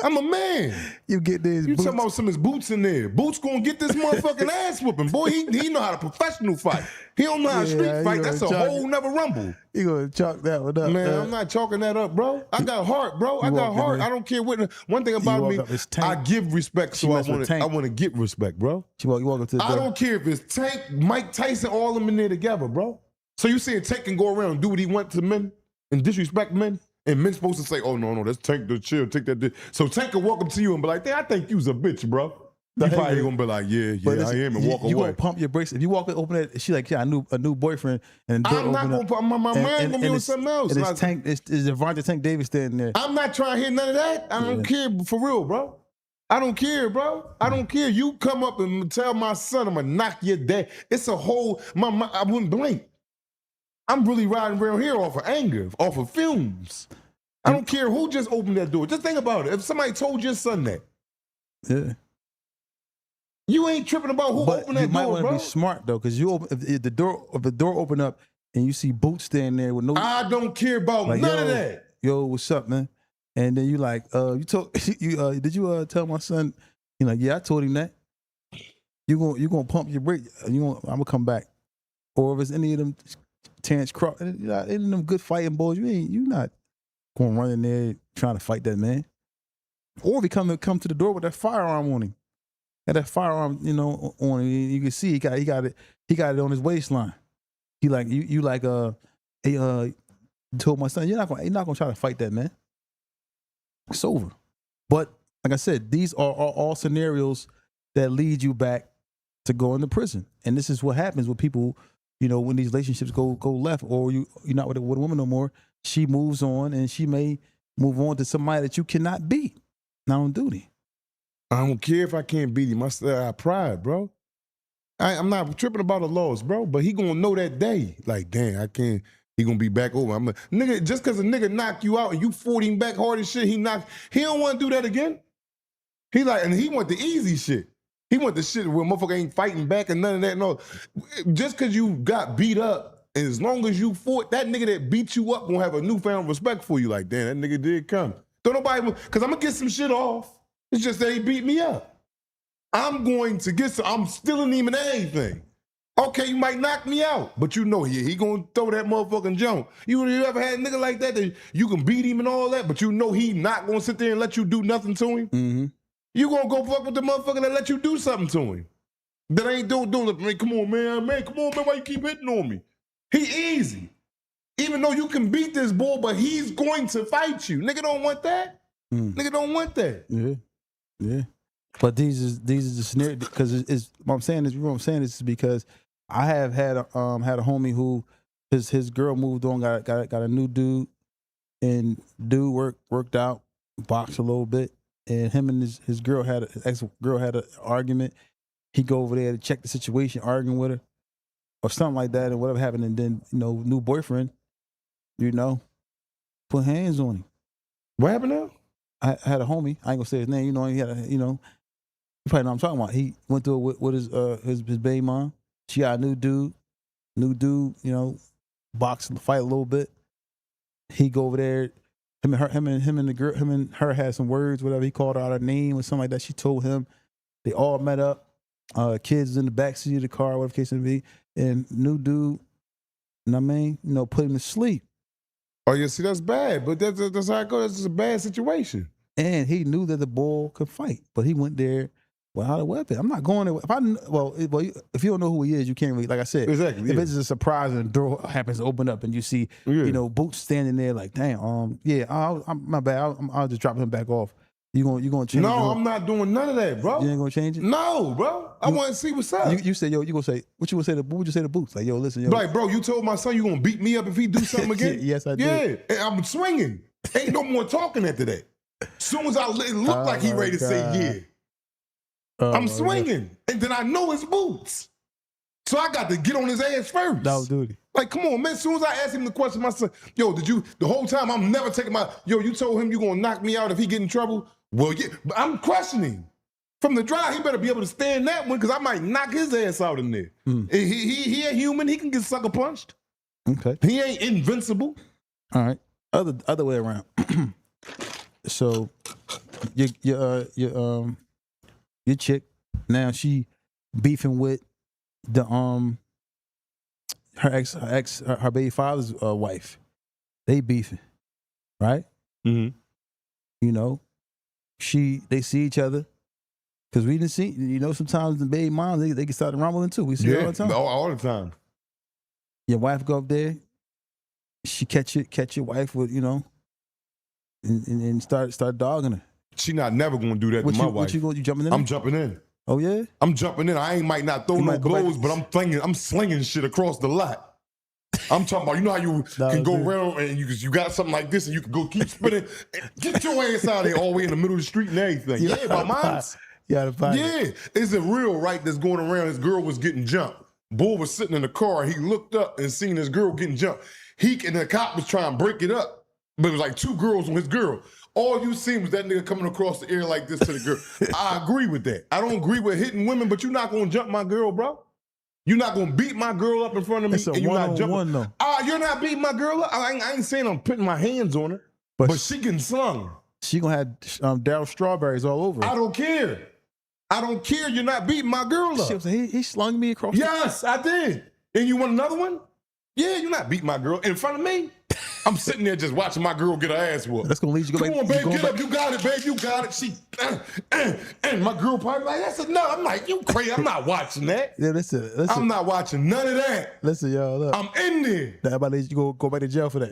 I'm a man. You get his You boots. talking about some of his boots in there. Boots gonna get this motherfucking ass whooping. Boy, he know how to professional fight. He don't know how to street fight. That's a whole nother rumble. You gonna chalk that one up. Man, I'm not chalking that up, bro. I got heart, bro. I got heart. I don't care what. One thing about me, I give respect, so I want to get respect, bro. You walk up to the door. I don't care if it's Tank, Mike Tyson, all of them in there together, bro. So you saying Tank can go around and do what he wants to men and disrespect men? And men's supposed to say, oh, no, that's Tank, the chill, take that. So Tank can walk up to you and be like, I think you's a bitch, bro. You probably gonna be like, yeah, I am, and walk away. You gonna pump your brakes. If you walk open it, she like, yeah, a new boyfriend. And I'm not gonna pump, my man gonna be on something else. And it's Tank, it's Devonta Tank Davis standing there. I'm not trying to hear none of that. I don't care, for real, bro. I don't care, bro. I don't care. You come up and tell my son I'm gonna knock your dad. It's a whole, I wouldn't blink. I'm really riding around here off of anger, off of fumes. I don't care who just opened that door. Just think about it. If somebody told your son that, yeah, you ain't tripping about who opened that door, bro. You might want to be smart though, because if the door open up and you see Boots standing there with no, I don't care about like, none of that. Yo, what's up, man? And then you like, did you tell my son? You like, yeah, I told him that. You gonna pump your brake. I'm gonna come back. Or if it's any of them Terrence Crawford, any of them good fighting boys, you not going to run in there trying to fight that man. Or if he come to the door with that firearm on him, and that firearm, on him, you can see he got it on his waistline. He like you like told my son, you're not gonna try to fight that man. It's over. But like I said, these are all scenarios that lead you back to going to prison, and this is what happens with people. When these relationships go left, or you're not with a woman no more, she moves on, and she may move on to somebody that you cannot beat. Not on duty. I don't care if I can't beat him. I still have pride, bro. I'm not tripping about the laws, bro. But he gonna know that day. Like, damn, I can't. He gonna be back over. Nigga, just because a nigga knock you out and you fought him back hard as shit, he don't want to do that again. He want the easy shit. He want the shit where motherfucker ain't fighting back and none of that. No, just because you got beat up, and as long as you fought, that nigga that beat you up gonna have a newfound respect for you. Like, damn, that nigga did come. Don't nobody, because I'm gonna get some shit off. It's just that he beat me up. I'm going to get some, I'm stealing him and everything. Okay, you might knock me out, but he gonna throw that motherfucking jump. You ever had a nigga like that you can beat him and all that, but he not gonna sit there and let you do nothing to him? Mm-hmm. You gonna go fuck with the motherfucker that let you do something to him. That ain't doing it. Man, come on, man, why you keep hitting on me? He easy. Even though you can beat this boy, but he's going to fight you. Nigga don't want that. Nigga don't want that. Yeah. But these is the scenario, because what I'm saying is because I have had a homie who his girl moved on, got a new dude, and dude worked out, boxed a little bit. and him and his girl his ex girl had an argument. He go over there to check the situation, arguing with her, or something like that, and whatever happened, and then new boyfriend, put hands on him. What happened now? I had a homie. I ain't gonna say his name. He had you probably know what I'm talking about. He went through it with his baby mom. She got a new dude, box fight a little bit. He go over there. Him and her had some words, whatever. He called her out her name or something like that. She told him. They all met up. Kids in the backseat of the car, whatever the case may be. And new dude, put him to sleep. Oh yeah, see that's bad, but that's how it goes. That's just a bad situation. And he knew that the boy could fight, but he went there without a weapon. I'm not going there. If you don't know who he is, you can't really. Like I said, exactly. If it's a surprise and the door happens to open up and you see, Boots standing there, like, damn, my bad. I'll just drop him back off. You gonna change? No, I'm not doing none of that, bro. You ain't gonna change it? No, bro. I want to see what's up. You say, you gonna say what you gonna say to? What would you say to Boots? Like, listen, Like, bro, you told my son you gonna beat me up if he do something again. Yes, I did. Yeah, and I'm swinging. Ain't no more talking after that. Soon as it looked like he ready to say yeah, I'm swinging, and then I know it's Boots, so I got to get on his ass first. That was duty. Like, come on, man. As soon as I asked him the question, my son, the whole time I'm never taking you told him you gonna knock me out if he get in trouble. Well, yeah, but I'm questioning. From the drive, he better be able to stand that one because I might knock his ass out in there. He a human. He can get sucker punched. Okay. He ain't invincible. All right. Other way around. So your chick now she beefing with the her baby father's wife. They beefing, right? Mm-hmm. They see each other. Because we didn't see, sometimes the baby moms, they can start rumbling too. We see it all the time. All the time. Your wife go up there, she catch your wife with, and start dogging her. She not never gonna do that to my wife. You jumping in? I'm jumping in. Oh yeah? I'm jumping in. I might not throw no blows, but I'm slinging shit across the lot. I'm talking about, how you can go around and you got something like this and you can go keep spinning. Get your ass out of there all the way in the middle of the street and everything. Yeah, my mom's. Yeah, it's a real right that's going around. His girl was getting jumped. Boy was sitting in the car. He looked up and seen his girl getting jumped. And the cop was trying to break it up, but it was like two girls on his girl. All you seen was that nigga coming across the air like this to the girl. I agree with that. I don't agree with hitting women, but you're not gonna jump my girl, bro. You're not gonna beat my girl up in front of me. It's a one-on-one though. You're not beating my girl up. I ain't saying I'm putting my hands on her, but she getting slung. She gonna have Daryl Strawberries all over her. I don't care. You're not beating my girl up. He slung me across. Yes, I did. And you want another one? Yeah, you're not beating my girl in front of me. I'm sitting there just watching my girl get her ass whooped. That's gonna lead you to go Come on, babe, get up. You got it, babe. You got it. She and my girl probably like, that's enough. I'm like, you crazy. I'm not watching that. Yeah, listen. I'm not watching none of that. Listen, y'all. Look. I'm in there. That about you go back to jail for that.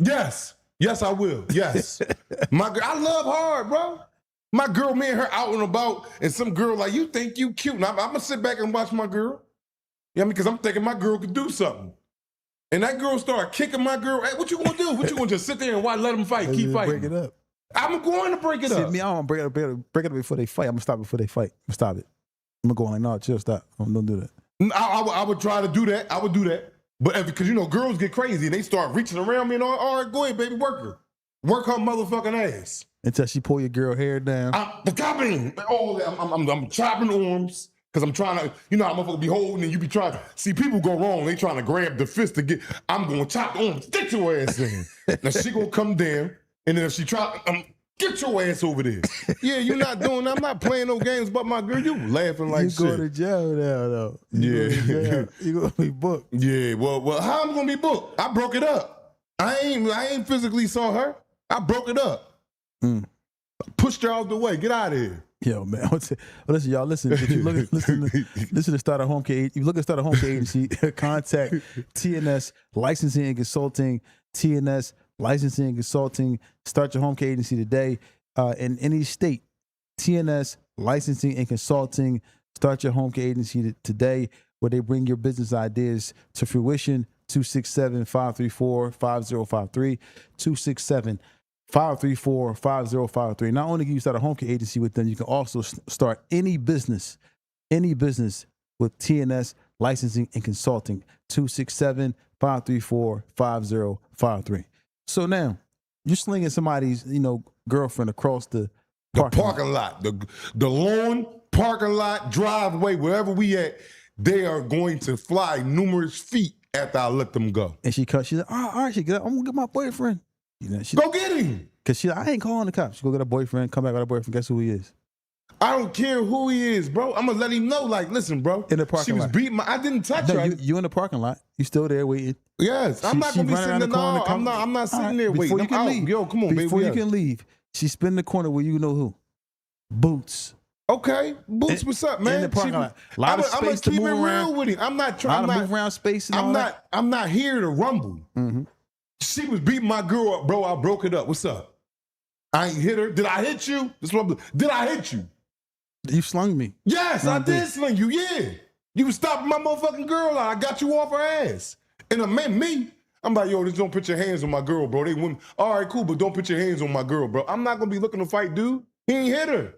Yes, I will. Yes. My girl, I love hard, bro. My girl, me and her out and about, and some girl like, you think you cute. And I'm gonna sit back and watch my girl. Because I'm thinking my girl could do something. And that girl started kicking my girl. Hey, what you gonna do? What you gonna just sit there and watch, let them fight, keep fighting? Break it up. I'm going to break it up. Me, I don't break it up before they fight. I'm gonna stop it before they fight. I'm gonna stop it. I'm gonna go like, no, chill, stop. Don't do that. I would try to do that. I would do that. But because girls get crazy and they start reaching around me and all right, go ahead, baby, work her. Work her motherfucking ass. Until she pull your girl hair down. I'm chopping arms because I'm trying to, how motherfucker be holding and you be trying. See, people go wrong. They trying to grab the fist to get. I'm going to chop the arms. Get your ass in. Now she gonna come down, and then if she try, get your ass over there. Yeah, you're not doing that. I'm not playing no games, but my girl, you laughing like shit. You go to jail now, though. Yeah, you gonna be booked. Yeah, well, how I'm gonna be booked? I broke it up. I ain't physically saw her. I broke it up. Pushed her out the way. Get out of here. Yo, man. Listen, y'all. Listen. If you listen to Start a Home Care. If you look at Start a Home Care Agency, contact TNS Licensing and Consulting. TNS Licensing and Consulting. Start your home care agency today. In any state, TNS Licensing and Consulting. Start your home care agency today, where they bring your business ideas to fruition. 267-534-5053. 534-5053. Not only can you start a home care agency with them, you can also start any business with TNS licensing and consulting. 267-534-5053. So now you're slinging somebody's, girlfriend across the parking lot, the lawn, parking lot, driveway, wherever we at, they are going to fly numerous feet after I let them go. And she's like, all right, I'm gonna get my boyfriend. Go get him. Cause I ain't calling the cops. She go get her boyfriend, come back with her boyfriend. Guess who he is? I don't care who he is, bro. I'm gonna let him know. Like, listen, bro. In the parking lot. She was beating I didn't touch her. You in the parking lot. You still there waiting. Yes. I'm not gonna be sitting there. No, I'm not sitting there waiting. You can leave. Yo, come on, Before baby. You can leave, she spin in the corner where you know who. Boots. Okay. Boots, what's up, man? In the parking lot. A lot of space to move around. I'm gonna keep it real with him. I'm not trying to move around space and all that. I'm not here to rumble. Mm-hmm. She was beating my girl up, bro. I broke it up. What's up? I ain't hit her. Did I hit you? Did I hit you? You slung me. Yes, I did sling you. Yeah. You was stopping my motherfucking girl out. I got you off her ass. And it meant me. I'm like, yo, just don't put your hands on my girl, bro. They wouldn't. All right, cool, but don't put your hands on my girl, bro. I'm not going to be looking to fight, dude. He ain't hit her.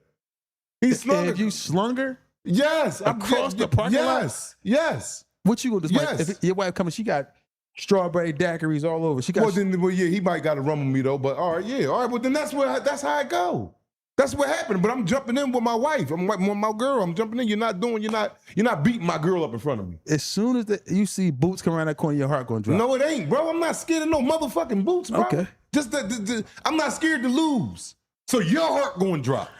He slung her. If you slung her? Yes. Across the parking lot? Yes. What you going to do? Yes. If your wife coming, she got strawberry daiquiris all over. She got. Well, yeah, he might got to rumble me, though. But all right, yeah. All right, but then that's how it go. That's what happened. But I'm jumping in with my wife. I'm with my girl. I'm jumping in. You're not beating my girl up in front of me. As soon as you see Boots come around that corner, your heart gonna drop. No, it ain't, bro. I'm not scared of no motherfucking Boots, bro. Okay. Just I'm not scared to lose. So your heart gonna drop.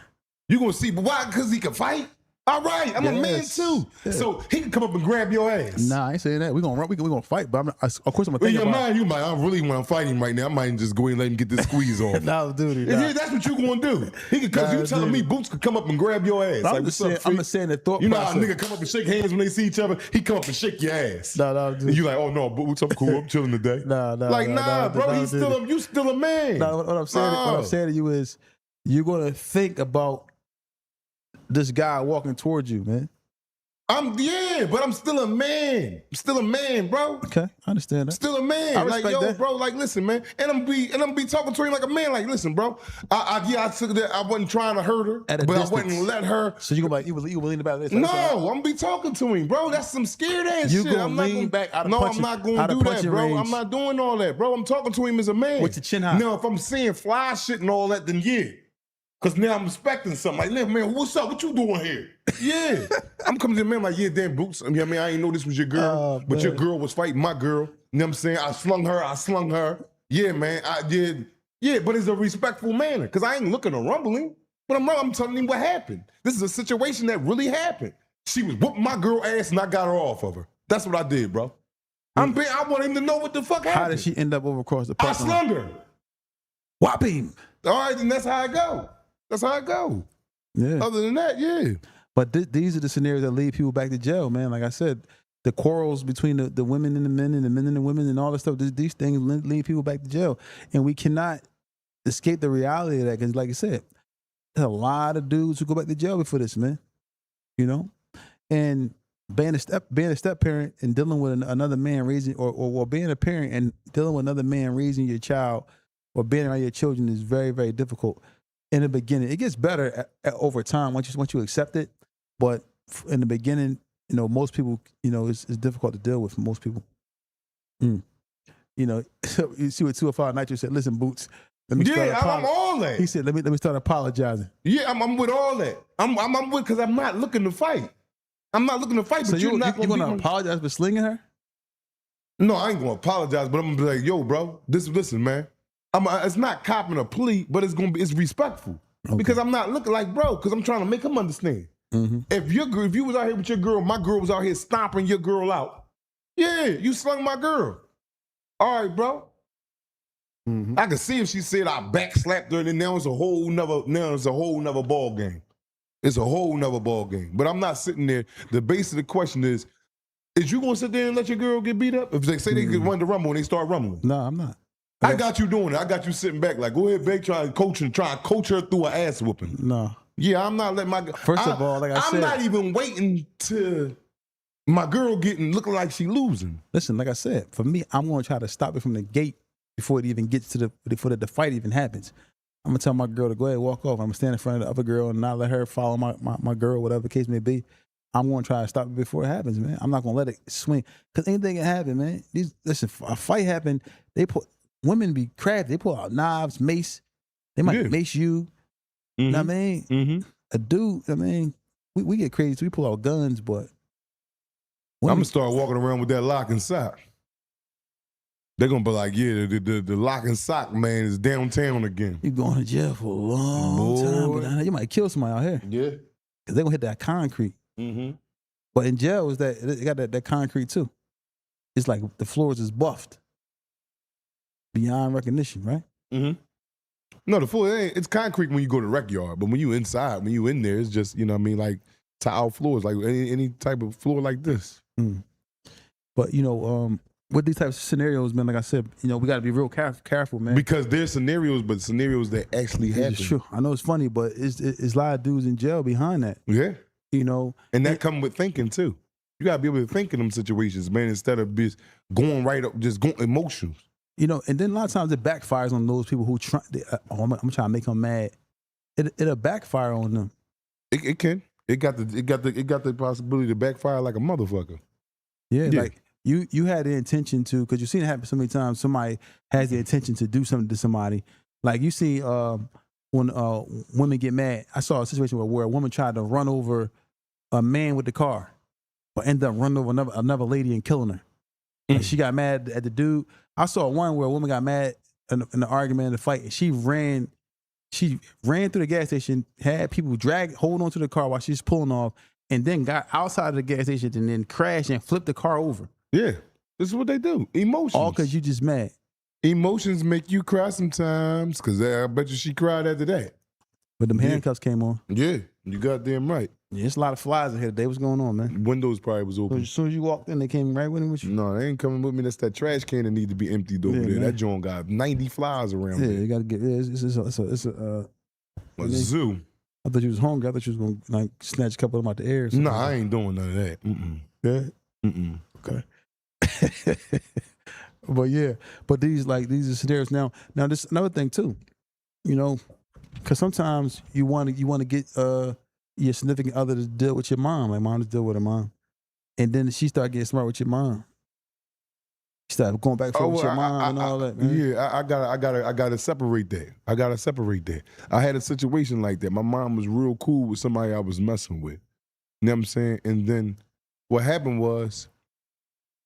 You gonna see, but why? Because he can fight. All right, I'm a man too. Yeah. So he can come up and grab your ass. Nah, I ain't saying that. We gonna run. We gonna fight. But of course I'm gonna think about. You might. I really want to fight him right now. I might just go ahead and let him get this squeeze off. No, dude. Yeah, that's what you gonna do. Because you telling me Boots could come up and grab your ass. I'm just saying the thought. You know how a nigga come up and shake hands when they see each other. He come up and shake your ass. No, dude. And you like, oh no, Boots, I'm cool. I'm chilling today. Nah, bro. You still a man. No, what I'm saying to you is, you're gonna think about this guy walking towards you, man. But I'm still a man. I'm still a man, bro. Okay, I understand that. Still a man. I respect that. Bro, like, listen, man. And I'm be talking to him like a man. Like, listen, bro. I took that. I wasn't trying to hurt her, but I wouldn't let her. So you gonna you lean about this? No, I'm gonna be talking to him, bro. That's some scared ass shit. I'm lean back out of No, I'm not gonna do that, bro. I'm not doing all that, bro. I'm talking to him as a man. With your chin high. Now, if I'm seeing fly shit and all that, then yeah. Because now I'm expecting something. Like, man, what's up? What you doing here? Yeah. I'm coming to the man like, yeah, damn, Boots. I mean, I ain't know this was your girl. But your girl was fighting my girl. You know what I'm saying? I slung her. Yeah, man, I did. Yeah, but it's a respectful manner. Because I ain't looking to rumbling. But I'm telling him what happened. This is a situation that really happened. She was whooping my girl ass and I got her off of her. That's what I did, bro. I want him to know what the fuck happened. How did she end up over across the parking lot? I slung her. Whopping. All right, then that's how I go. That's how I go. Yeah. Other than that, yeah. But these are the scenarios that lead people back to jail, man. Like I said, the quarrels between the women and the men and the men and the women and all this stuff, these things lead people back to jail. And we cannot escape the reality of that because, like I said, there's a lot of dudes who go back to jail before this, man. You know? And being a step parent and dealing with another man raising, or being a parent and dealing with another man raising your child or being around your children is very, very difficult. In the beginning, it gets better over time once you accept it. But in the beginning, most people, it's difficult to deal with for most people. You see what 205 Nitro said. Listen, Boots. Let me start I'm all that. He said, let me start apologizing. Yeah, I'm with all that. I'm with because I'm not looking to fight. I'm not looking to fight. So but you're not going to apologize for slinging her? No, I ain't going to apologize. But I'm gonna be like, yo, bro, listen, man. It's not copping a plea, but it's respectful. Okay. Because I'm not looking like bro, because I'm trying to make him understand. Mm-hmm. If you was out here with your girl, my girl was out here stomping your girl out. Yeah, you slung my girl. All right, bro. Mm-hmm. I could see if she said I backslapped her, and then now it's a whole nother ball game. It's a whole nother ball game. But I'm not sitting there. The base of the question is you gonna sit there and let your girl get beat up? If they say they can run the rumble and they start rumbling. No, I'm not. I got you doing it. I got you sitting back like, go ahead, babe, try and coach her through an ass whooping. No. Yeah, I'm not letting my girl. First of all, like I said, I'm not even waiting to my girl looking like she losing. Listen, like I said, for me, I'm going to try to stop it from the gate before it even gets to before the fight even happens. I'm gonna tell my girl to go ahead and walk off. I'm gonna stand in front of the other girl and not let her follow my girl, whatever the case may be. I'm gonna try to stop it before it happens, man. I'm not gonna let it swing because anything can happen, man. Listen, a fight happened. Women be crafty. They pull out knives, mace. They might mace you. Mm-hmm. You know what I mean? Mm-hmm. A dude, I mean, we get crazy. So we pull out guns, but I'm gonna start walking around with that lock and sock. They're gonna be like, yeah, the lock and sock man is downtown again. You going to jail for a long time, but you might kill somebody out here. Yeah, because they gonna hit that concrete. Mm-hmm. But in jail is that they got that concrete too. It's like the floors is buffed beyond recognition, right? Mm-hmm. No, the floor it's concrete when you go to the rec yard, but when you inside, when you in there, it's just, you know what I mean, like tile floors, like any type of floor like this. Mm. But you know, with these types of scenarios, man, like I said, you know, we got to be real careful, man. Because there's scenarios, but scenarios that actually happen. It's true. I know it's funny, but it's a lot of dudes in jail behind that. Yeah. You know, and that come with thinking too. You gotta be able to think in them situations, man, instead of just going right up, just going emotions. You know, and then a lot of times it backfires on those people who try. I'm trying to make them mad. It'll backfire on them. It can. It got the possibility to backfire like a motherfucker. Yeah. Like you had the intention to, because you've seen it happen so many times. Somebody has the intention to do something to somebody. Like you see when women get mad. I saw a situation where a woman tried to run over a man with the car, but ended up running over another lady and killing her. And she got mad at the dude. I saw one where a woman got mad in the argument, in the fight, and she ran through the gas station, had people hold on to the car while she's pulling off, and then got outside of the gas station and then crashed and flipped the car over. Yeah, this is what they do. Emotions. All because you just mad. Emotions make you cry sometimes, because I bet you she cried after that. But them handcuffs came on. Yeah, you goddamn right. Yeah, it's a lot of flies in here today. What's going on, man? Windows probably was open. As soon as you walked in, they came right with you? No, they ain't coming with me. That's that trash can that need to be emptied over there. Man. That joint got 90 flies around there. Yeah, you got to get, it's a zoo. I thought you was hungry. I thought you was going to like snatch a couple of them out the air. No, I ain't doing none of that. Mm-mm. Yeah? Mm-mm. Okay. But these are scenarios now. Now, this another thing too, you know, because sometimes you want to get your significant other to deal with your mom. Like mom to deal with her mom, and then she start getting smart with your mom. She started going back and forth with your mom and all that. Man. Yeah, I gotta separate that. I had a situation like that. My mom was real cool with somebody I was messing with. You know what I'm saying? And then what happened was,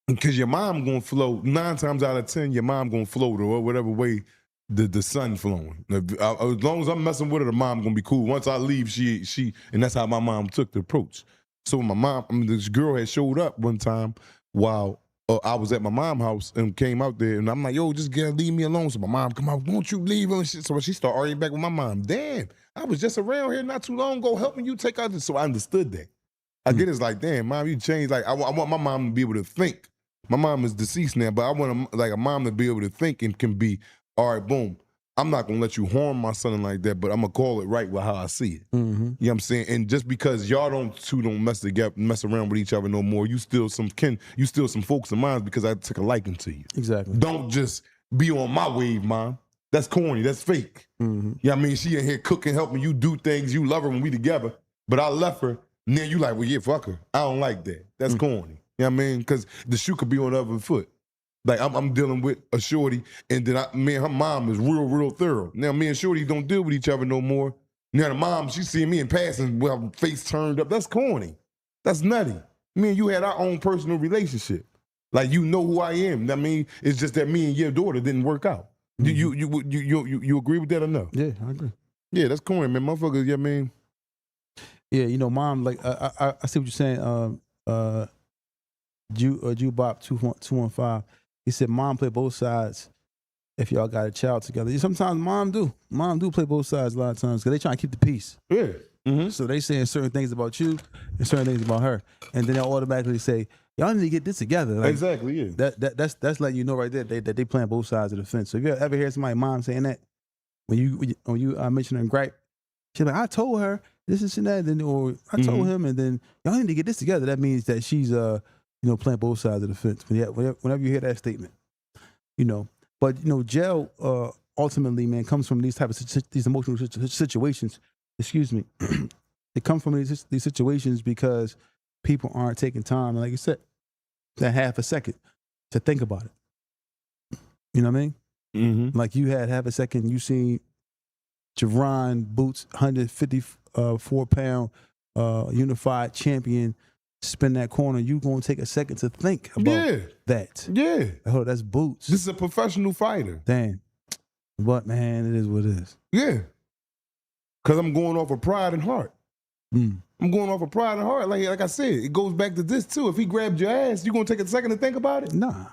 because your mom gonna flow 9 times out of 10, your mom gonna float or whatever way the sun flowing. As long as I'm messing with her, the mom gonna be cool. Once I leave, she and that's how my mom took the approach. So this girl had showed up one time while I was at my mom's house and came out there, and I'm like, yo, just leave me alone. So my mom come out, won't you leave her? And shit. So she started arguing back with my mom. Damn, I was just around here not too long ago helping you take out this. So I understood that. I get it's like, damn, mom, you changed. Like I want my mom to be able to think. My mom is deceased now, but I want a mom to be able to think and can be, all right, boom, I'm not going to let you harm my son like that, but I'm going to call it right with how I see it. Mm-hmm. You know what I'm saying? And just because y'all don't mess around with each other no more, you still some folks of mine because I took a liking to you. Exactly. Don't just be on my wave, mom. That's corny. That's fake. Mm-hmm. You know what I mean? She in here cooking, helping you do things. You love her when we together, but I left her, and then you like, well, yeah, fuck her. I don't like that. That's corny. You know what I mean? Because the shoe could be on the other foot. Like, I'm dealing with a shorty, and then me and her mom is real thorough. Now, me and shorty don't deal with each other no more. Now, the mom, she see me in passing with her face turned up. That's corny. That's nutty. Me and you had our own personal relationship. Like, you know who I am. I mean, it's just that me and your daughter didn't work out. Mm-hmm. You agree with that or no? Yeah, I agree. Yeah, that's corny, man. Motherfuckers, you know what I mean? Yeah, you know, mom, like, I see what you're saying. Jubop 215. He said, "Mom play both sides. If y'all got a child together, sometimes mom do play both sides a lot of times because they trying to keep the peace. Yeah. Mm-hmm. So they saying certain things about you and certain things about her, and then they'll automatically say, y'all need to get this together. Like, exactly. Yeah. That's letting you know right there that they playing both sides of the fence. So if you ever hear somebody mom saying that, when you mention her and gripe, she's like, I told her this and that, or I told him, and then y'all need to get this together. That means that she's playing both sides of the fence. Whenever you hear that statement, But jail ultimately, man, comes from these type of these emotional situations. Excuse me. It comes from these situations because people aren't taking time, like you said, that half a second to think about it. You know what I mean? Mm-hmm. Like you had half a second, you seen Javon Boots, 154-pound unified champion, spin that corner. You gonna take a second to think about that? Yeah. Oh, that's Boots. This is a professional fighter. Damn. But man, it is what it is. Yeah. Because I'm going off of pride and heart. I'm going off of pride and heart. Like I said, it goes back to this too. If he grabbed your ass, you gonna take a second to think about it? Nah.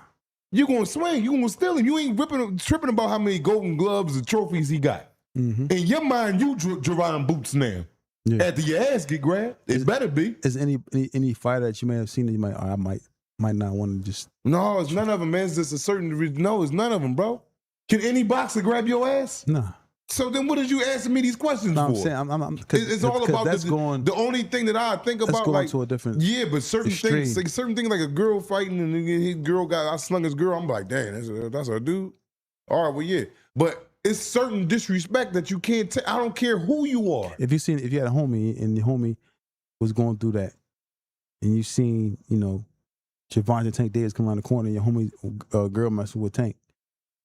You gonna swing. You gonna steal him. You ain't tripping about how many golden gloves and trophies he got. Mm-hmm. In your mind, you Javon Boots now. Yeah. After your ass get grabbed, it better be. Is any fighter that you may have seen that you might not want to just? No, it's none of them, man. It's just a certain. No, it's none of them, bro. Can any boxer grab your ass? Nah. So then, what is you asking me these questions for? I'm saying, it's all about the only thing that I think about, going like to a different but certain extreme. things, like a girl fighting and his girl I slung his girl. I'm like, damn, that's a dude. All right, well, yeah, but it's certain disrespect that you can't take. I don't care who you are. If you had a homie and the homie was going through that, and you seen, Javante Tank Davis come around the corner, and your homie girl messing with Tank.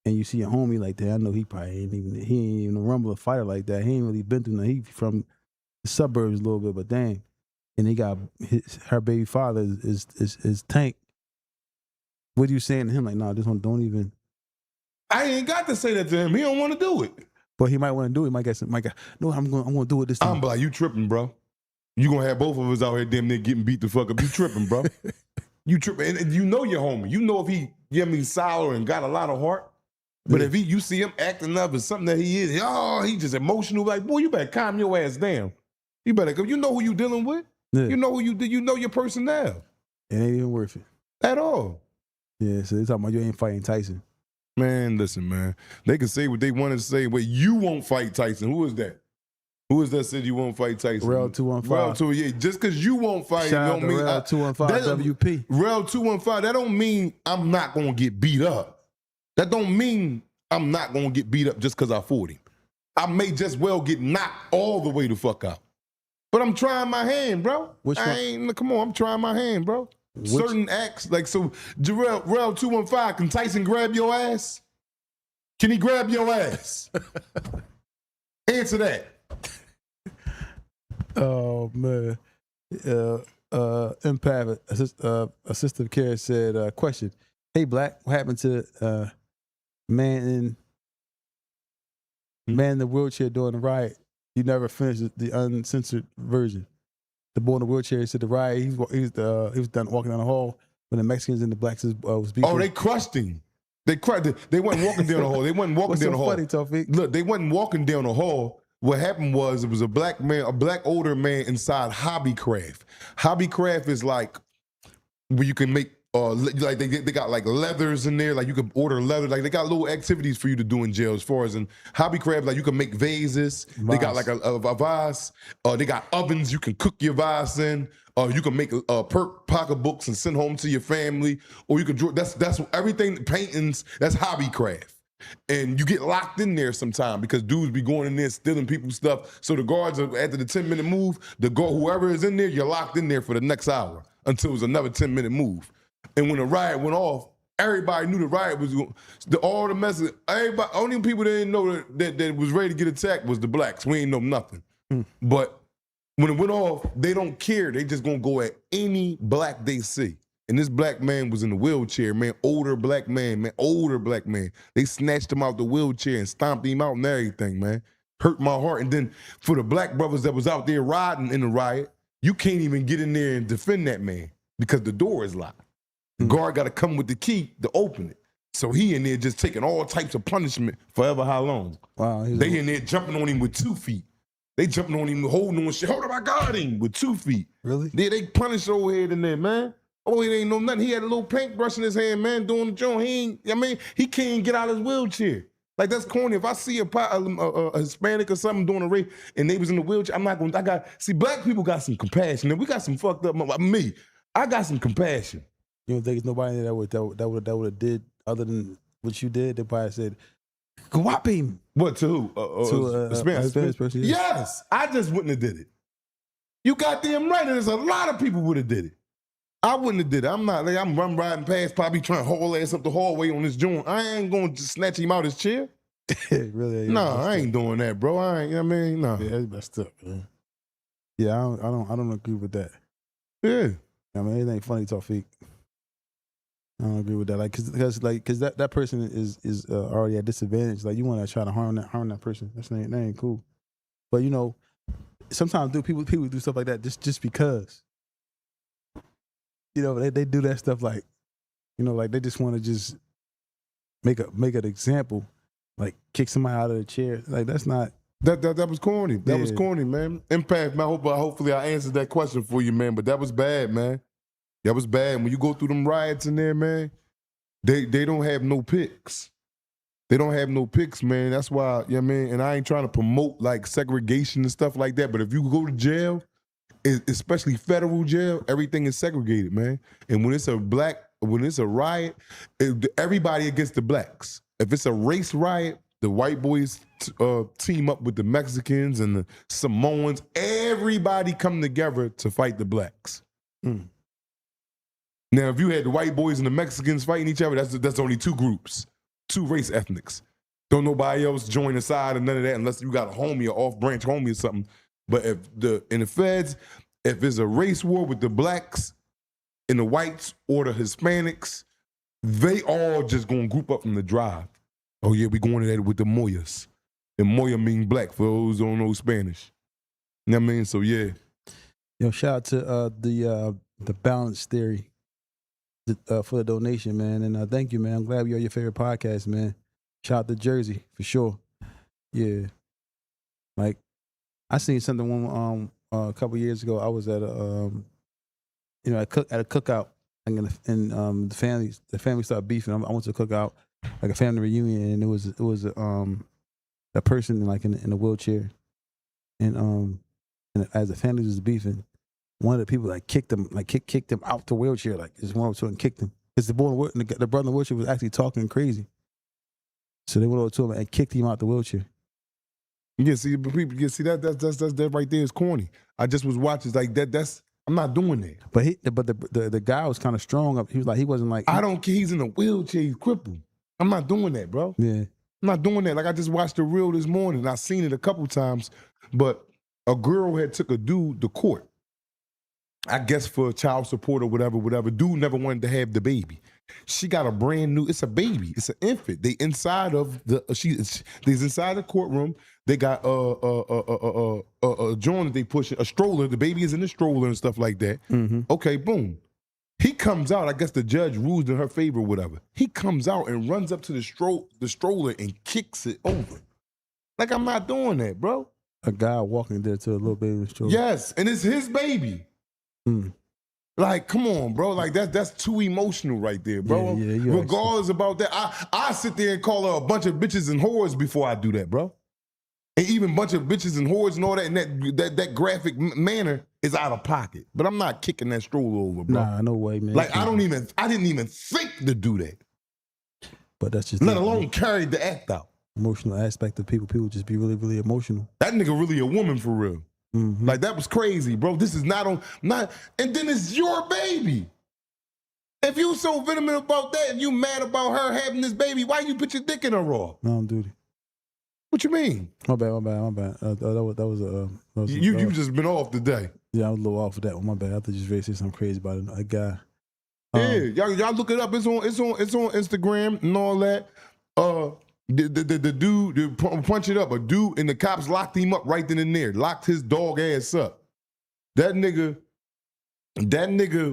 And you see a homie like that, I know he ain't even a rumbler fighter like that. He ain't really been through nothing. He from the suburbs a little bit, but dang. And he got her baby father is Tank. What are you saying to him? Like, nah, this one don't even. I ain't got to say that to him. He don't want to do it. But he might want to do it. He might get no, I'm gonna do it this time. I'm like, you tripping, bro. You gonna have both of us out here damn near getting beat the fuck up. You tripping, bro. You tripping. And you know your homie. You know if he, sour and got a lot of heart. But if you see him acting up as something that he is, he just emotional. Like, boy, you better calm your ass down. You better go. You know who you dealing with. Yeah. You know you know your personnel. It ain't even worth it at all. Yeah, so they're talking about you ain't fighting Tyson. Man, listen, man. They can say what they want to say, but you won't fight Tyson. Who is that? Who is that said you won't fight Tyson? Rel 215. Rel 2, yeah. Just because you won't fight, Shout don't mean Rel 215 WP. Rel 215. That don't mean I'm not gonna get beat up. That don't mean I'm not going to get beat up just because I fought him. I may just well get knocked all the way the fuck out. But I'm trying my hand, bro. Come on, I'm trying my hand, bro. Certain acts, like, so, Rel 215, can Tyson grab your ass? Can he grab your ass? Answer that. Oh, man. Impact assistive care said, question. Hey, Black, what happened to man in the wheelchair during the riot? You never finished the uncensored version. The boy in the wheelchair said the riot, he was done walking down the hall when the Mexicans and the blacks was beefing. Oh, they crushed him. They wasn't walking down the hall. They wasn't walking down the hall. Funny, Tawfiq? Look, they wasn't walking down the hall. What happened was it was a black older man inside Hobbycraft. Hobbycraft is like where you can make like they got like leathers in there, like you can order leather, like they got little activities for you to do in jail as far as in Hobbycraft, like you can make vases. They got like a vase. They got ovens you can cook your vase in. You can make perk pocketbooks and send home to your family, or you can draw. That's everything. Paintings. That's Hobbycraft. And you get locked in there sometime because dudes be going in there stealing people's stuff. So the guards, after the 10-minute move, whoever is in there, you're locked in there for the next hour until it's another 10-minute move. And when the riot went off, everybody knew the riot was all the message. Everybody, only people that didn't know that was ready to get attacked was the blacks. We ain't know nothing. But when it went off, they don't care. They just gonna go at any black they see. And this black man was in the wheelchair, man. Older black man. They snatched him out the wheelchair and stomped him out and everything, man. Hurt my heart. And then for the black brothers that was out there riding in the riot, you can't even get in there and defend that man because the door is locked. The guard got to come with the key to open it. So he in there just taking all types of punishment forever how long. Wow. They in there jumping on him with 2 feet. They jumping on him, holding on shit. Hold up, I got him with 2 feet. Really? They punish old head in there, man. Oh, he ain't know nothing. He had a little paintbrush in his hand, man, doing the joint. He can't get out of his wheelchair. Like, that's corny. If I see a Hispanic or something doing a race and they was in the wheelchair, I'm not going to, see, black people got some compassion. And we got some fucked up, I got some compassion. You don't think there's nobody that would have did other than what you did, they probably said, "Whop him." What, to who? To a Spanish person. Yeah. Yes, I just wouldn't have did it. You goddamn right, and there's a lot of people would have did it. I wouldn't have did it. I'm not like I'm riding past, probably trying to haul ass up the hallway on this joint. I ain't going to snatch him out his chair. Really? No, I ain't doing that, bro. I ain't. I mean, no. Yeah, that's messed up, man. Yeah, I don't agree with that. Yeah. I mean, it ain't funny, Tawfiq. I don't agree with that. Like, cause that person is already at disadvantage. Like, you want to try to harm that person. That ain't cool. But you know, sometimes people do stuff like that just because. You know, they do that stuff like, you know, like they just want to just make an example, like kick somebody out of the chair. Like that's not. That was corny. That was corny, man. Impact, man. Hopefully I answered that question for you, man. But that was bad, man. That was bad. When you go through them riots in there, man, they don't have no picks. They don't have no picks, man. That's why, you know what I mean? And I ain't trying to promote like segregation and stuff like that. But if you go to jail, especially federal jail, everything is segregated, man. And when it's a riot, everybody against the blacks. If it's a race riot, the white boys team up with the Mexicans and the Samoans. Everybody come together to fight the blacks. Mm. Now, if you had the white boys and the Mexicans fighting each other, that's only two groups, two race ethnics. Don't nobody else join the side or none of that unless you got a homie or off-branch homie or something. But in the feds, if it's a race war with the blacks and the whites or the Hispanics, they all just gonna group up from the drive. Oh yeah, we going at it with the Moyas. And Moya mean black for those who don't know Spanish. You know what I mean? So yeah. Yo, shout out to the balance theory for the donation, man. And thank you, man. I'm glad we are your favorite podcast, man. Shout out to Jersey for sure. Yeah. Like, I seen something a couple years ago. I was at a at a cookout, and the family started beefing. I went to a cookout, like a family reunion, and it was a person like in a wheelchair, and as the family was beefing, one of the people like kicked him out the wheelchair, like just went over to him and kicked him because the brother in the wheelchair was actually talking crazy, so they went over to him and kicked him out the wheelchair. Yeah, see, but people, that right there is corny. I just was watching like that. I'm not doing that. But the guy was kind of strong up. He was like, he wasn't like. I don't care. He's in a wheelchair. He's crippled. I'm not doing that, bro. Yeah, I'm not doing that. Like I just watched the reel this morning. I seen it a couple times, but a girl had took a dude to court. I guess for child support or whatever. Dude never wanted to have the baby. She got a brand new. It's a baby. It's an infant. They inside of they's inside the courtroom. They got a joint that they push, a stroller. The baby is in the stroller and stuff like that. Mm-hmm. Okay, boom. He comes out. I guess the judge rules in her favor, whatever. He comes out and runs up to the stroller and kicks it over. Like I'm not doing that, bro. A guy walking there to a little baby in the stroller. Yes, and it's his baby. Mm. Like, come on, bro. Like that's too emotional right there, bro. Yeah, regardless about that, I sit there and call her a bunch of bitches and whores before I do that, bro. And even a bunch of bitches and whores and all that, and that graphic manner is out of pocket. But I'm not kicking that stroller over, bro. Nah, no way, man. Like I didn't even think to do that. But that's just let alone carry the act out. Emotional aspect of people. People just be really, really emotional. That nigga really a woman for real. Mm-hmm. Like that was crazy, bro. This is not. And then it's your baby. If you so venomous about that and you mad about her having this baby, why you put your dick in her raw? No, don't do that. What you mean? My bad. That was You just been off today. Yeah, I was a little off of that one. My bad. I thought you just ready to say something crazy about a guy. Yeah, y'all look it up. It's on Instagram and all that. The dude punch it up. A dude and the cops locked him up right then and there. Locked his dog ass up. That nigga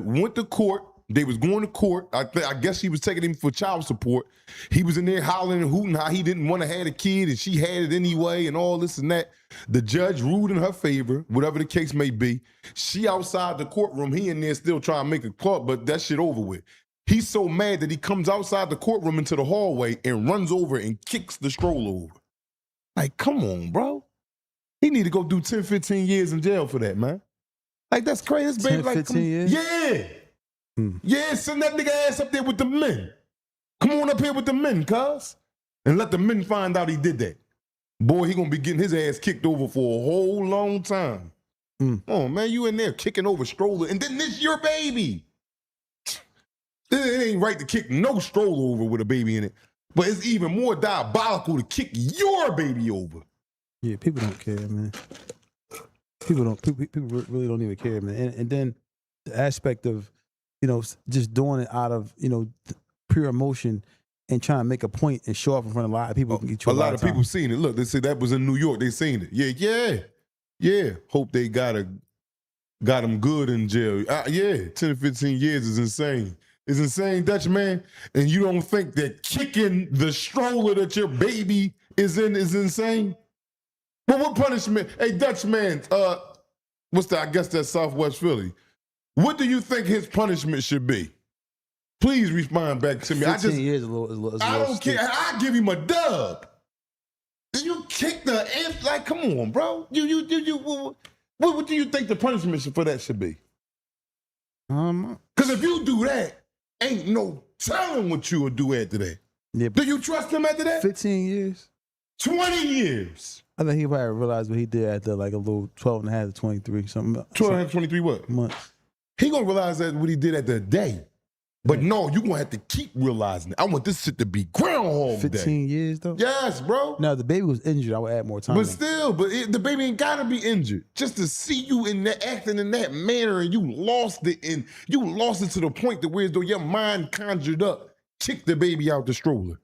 went to court. They was going to court. I guess she was taking him for child support. He was in there hollering and hooting how he didn't want to have a kid and she had it anyway and all this and that. The judge ruled in her favor, whatever the case may be. She outside the courtroom. He in there still trying to make a club, but that shit over with. He's so mad that he comes outside the courtroom into the hallway and runs over and kicks the stroller over. Like, come on, bro. He need to go do 10, 15 years in jail for that, man. Like, that's crazy. This baby, 10, 15 years? Yeah. Yeah, send that nigga ass up there with the men. Come on up here with the men, cuz. And let the men find out he did that. Boy, he gonna be getting his ass kicked over for a whole long time. Oh, man, you in there kicking over stroller, and then this your baby. It ain't right to kick no stroller over with a baby in it. But it's even more diabolical to kick your baby over. Yeah, people don't care, man. People really don't even care, man. And then the aspect of, just doing it out of, pure emotion and trying to make a point and show up in front of a lot of people. A lot of people seen it. Look, they say that was in New York. They seen it. Yeah. Hope they got him good in jail. 10 to 15 years is insane. It's insane, Dutch man. And you don't think that kicking the stroller that your baby is in is insane? But what punishment? Hey, Dutch man, I guess that's Southwest Philly. What do you think his punishment should be? Please respond back to me. 15 years is a little I don't stiff. care. I give him a dub. You kick the amp, like, come on, bro. What do you think the punishment for that should be? Because if you do that, ain't no telling what you will do after that. Yeah, do you trust him after that? 15 years? 20 years. I think he probably realized what he did after like a little 12 and a half to 23, something. 12 and a half, 23 what? Months. He gonna realize that what he did at the day. But no, you gonna have to keep realizing it. I want this shit to be Groundhog Day. 15 years though? Yes, bro. Now, if the baby was injured, I would add more time. But still, the baby ain't gotta be injured. Just to see you in that acting in that manner and you lost it to the point that where as though your mind conjured up, kick the baby out the stroller.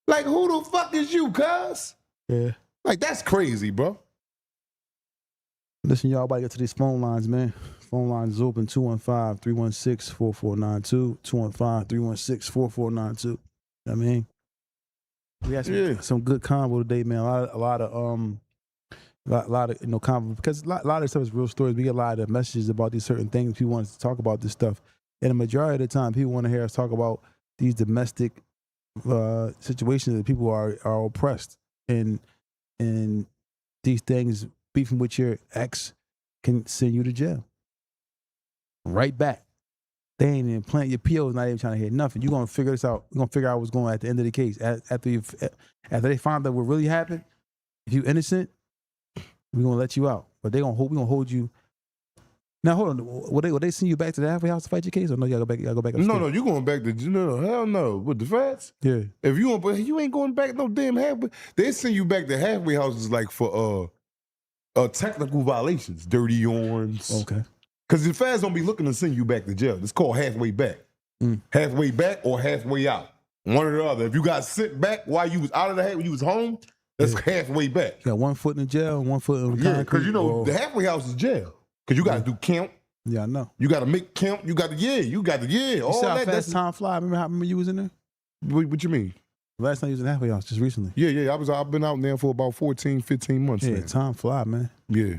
Like, who the fuck is you, cuz? Yeah. Like, that's crazy, bro. Listen, y'all about to get to these phone lines, man. Phone lines is open, 215-316-4492, 215-316-4492. I mean, we had some good convo today, man. A lot of convo, because a lot of this stuff is real stories. We get a lot of messages about these certain things. People want us to talk about this stuff. And the majority of the time, people want to hear us talk about these domestic situations that people are oppressed. And these things, beefing with your ex can send you to jail. Right back. They ain't even playing. Your PO is not even trying to hear nothing. You're going to figure this out. You're going to figure out what's going on at the end of the case. After they find out what really happened, if you're innocent, we're going to let you out. But we're going to hold you. Now, hold on. Will they send you back to the halfway house to fight your case? Or no, you got to go back upstairs? No, you going back to, hell no. With the feds? Yeah. If you ain't going back no damn halfway. They send you back to halfway houses like for technical violations, dirty arms. Okay. Because the feds don't be looking to send you back to jail. It's called halfway back. Halfway back or halfway out. One or the other. If you got sent back while you was out of the halfway, you was home, that's halfway back. You got 1 foot in jail and 1 foot in the concrete. Because the halfway house is jail. Because you got to do count. Yeah, I know. You got to make count. You got to, You all see how that. fast time fly? Remember you was in there? What you mean? Last time you was in the halfway house, just recently. Yeah. I've been out there for about 14, 15 months now. Yeah, time fly, man. Yeah.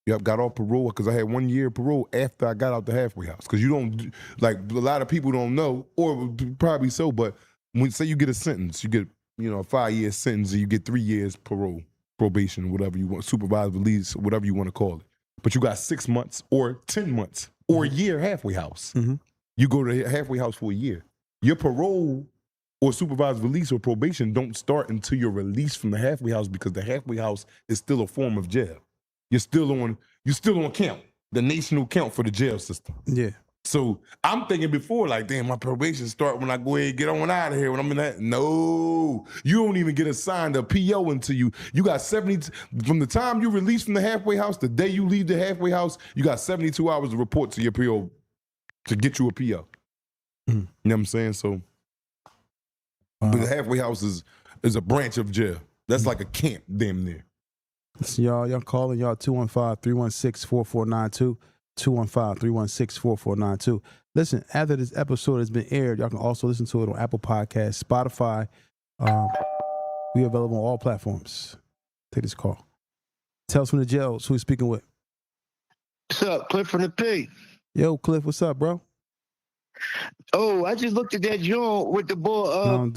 Yep, got off parole because I had 1 year parole after I got out the halfway house. Because you don't, like, a lot of people don't know, or probably so, but when say you get a sentence, you get, a 5-year sentence, and you get 3 years parole, probation, whatever you want, supervised release, whatever you want to call it. But you got 6 months or 10 months or a year halfway house. Mm-hmm. You go to the halfway house for a year. Your parole or supervised release or probation don't start until you're released from the halfway house, because the halfway house is still a form of jail. You're still on count, the national count for the jail system. Yeah. So I'm thinking before, like, damn, my probation start when I go ahead and get on out of here when I'm in that. No, you don't even get assigned a PO until you got 70, from the time you release from the halfway house, the day you leave the halfway house, you got 72 hours to report to your PO to get you a PO. You know what I'm saying? So, but the halfway house is a branch of jail. That's like a camp, damn near. So y'all calling, y'all 215-316-4492, 215-316-4492. Listen, after this episode has been aired, y'all can also listen to it on Apple Podcasts, Spotify. We are available on all platforms. Take this call. Tell us from the jails who we speaking with. What's up, Cliff from the P? Yo, Cliff, what's up, bro? Oh, I just looked at that joint with the boy.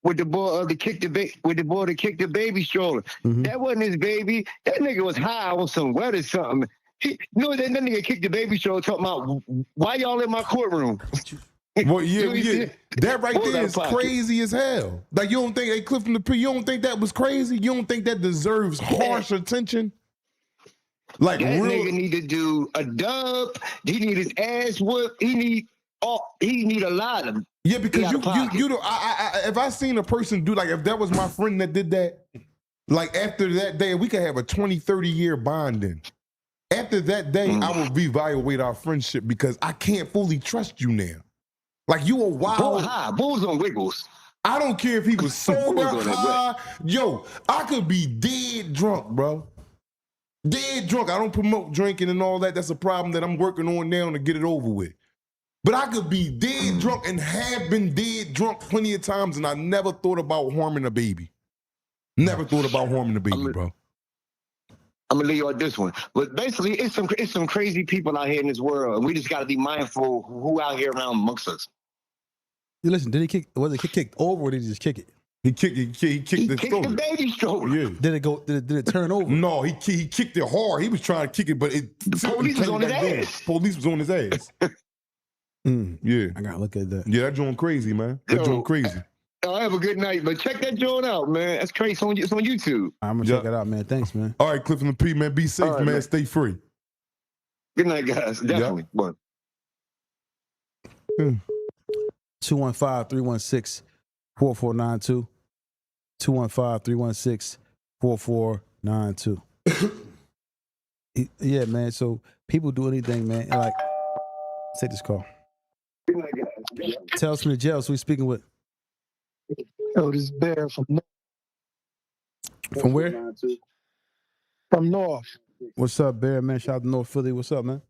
With the boy to kick the baby stroller. Mm-hmm. That wasn't his baby. That nigga was high on some wet or something. That nigga kicked the baby stroller talking about, why y'all in my courtroom? Well, yeah. That right there is crazy as hell. Like, you don't think, hey, Cliff from the P, you don't think that was crazy? You don't think that deserves harsh attention? Like, that real nigga need to do a dub. He need his ass whooped. He need a lot of. Yeah, because you know, if I seen a person do, like, if that was my friend that did that, like, after that day, we could have a 20, 30 year bonding. After that day, I will reevaluate our friendship because I can't fully trust you now. Like, you a wild. Bulls on wiggles. I don't care if he was sober, high. Yo, I could be dead drunk, bro. Dead drunk. I don't promote drinking and all that. That's a problem that I'm working on now to get it over with. But I could be dead drunk and have been dead drunk plenty of times, and I never thought about harming a baby. Never thought about harming a baby, bro. I'm gonna leave you on this one. But basically, it's some crazy people out here in this world, and we just gotta be mindful who out here around amongst us. Listen, did he kick? Was it kicked over, or did he just kick it? He kicked the baby stroller. Yeah. Did it go? Did it turn over? No, he kicked it hard. He was trying to kick it, but the police was on his ass. Police was on his ass. Yeah, I gotta look at that. Yeah, that joint crazy, man. That joint crazy. Have a good night, but check that joint out, man. That's crazy. It's on YouTube. I'm gonna check it out, man. Thanks, man. All right, Cliff and the P, man. Be safe, man. Stay free. Good night, guys. Definitely. Yep. 215-316-4492. 215-316-4492. Yeah, man. So people do anything, man. And like, take this call. Good night, guys. Tell us from the jail. So we speaking with. Oh, this is Bear from where? From North. What's up, Bear, man? Shout out to North Philly. What's up, man?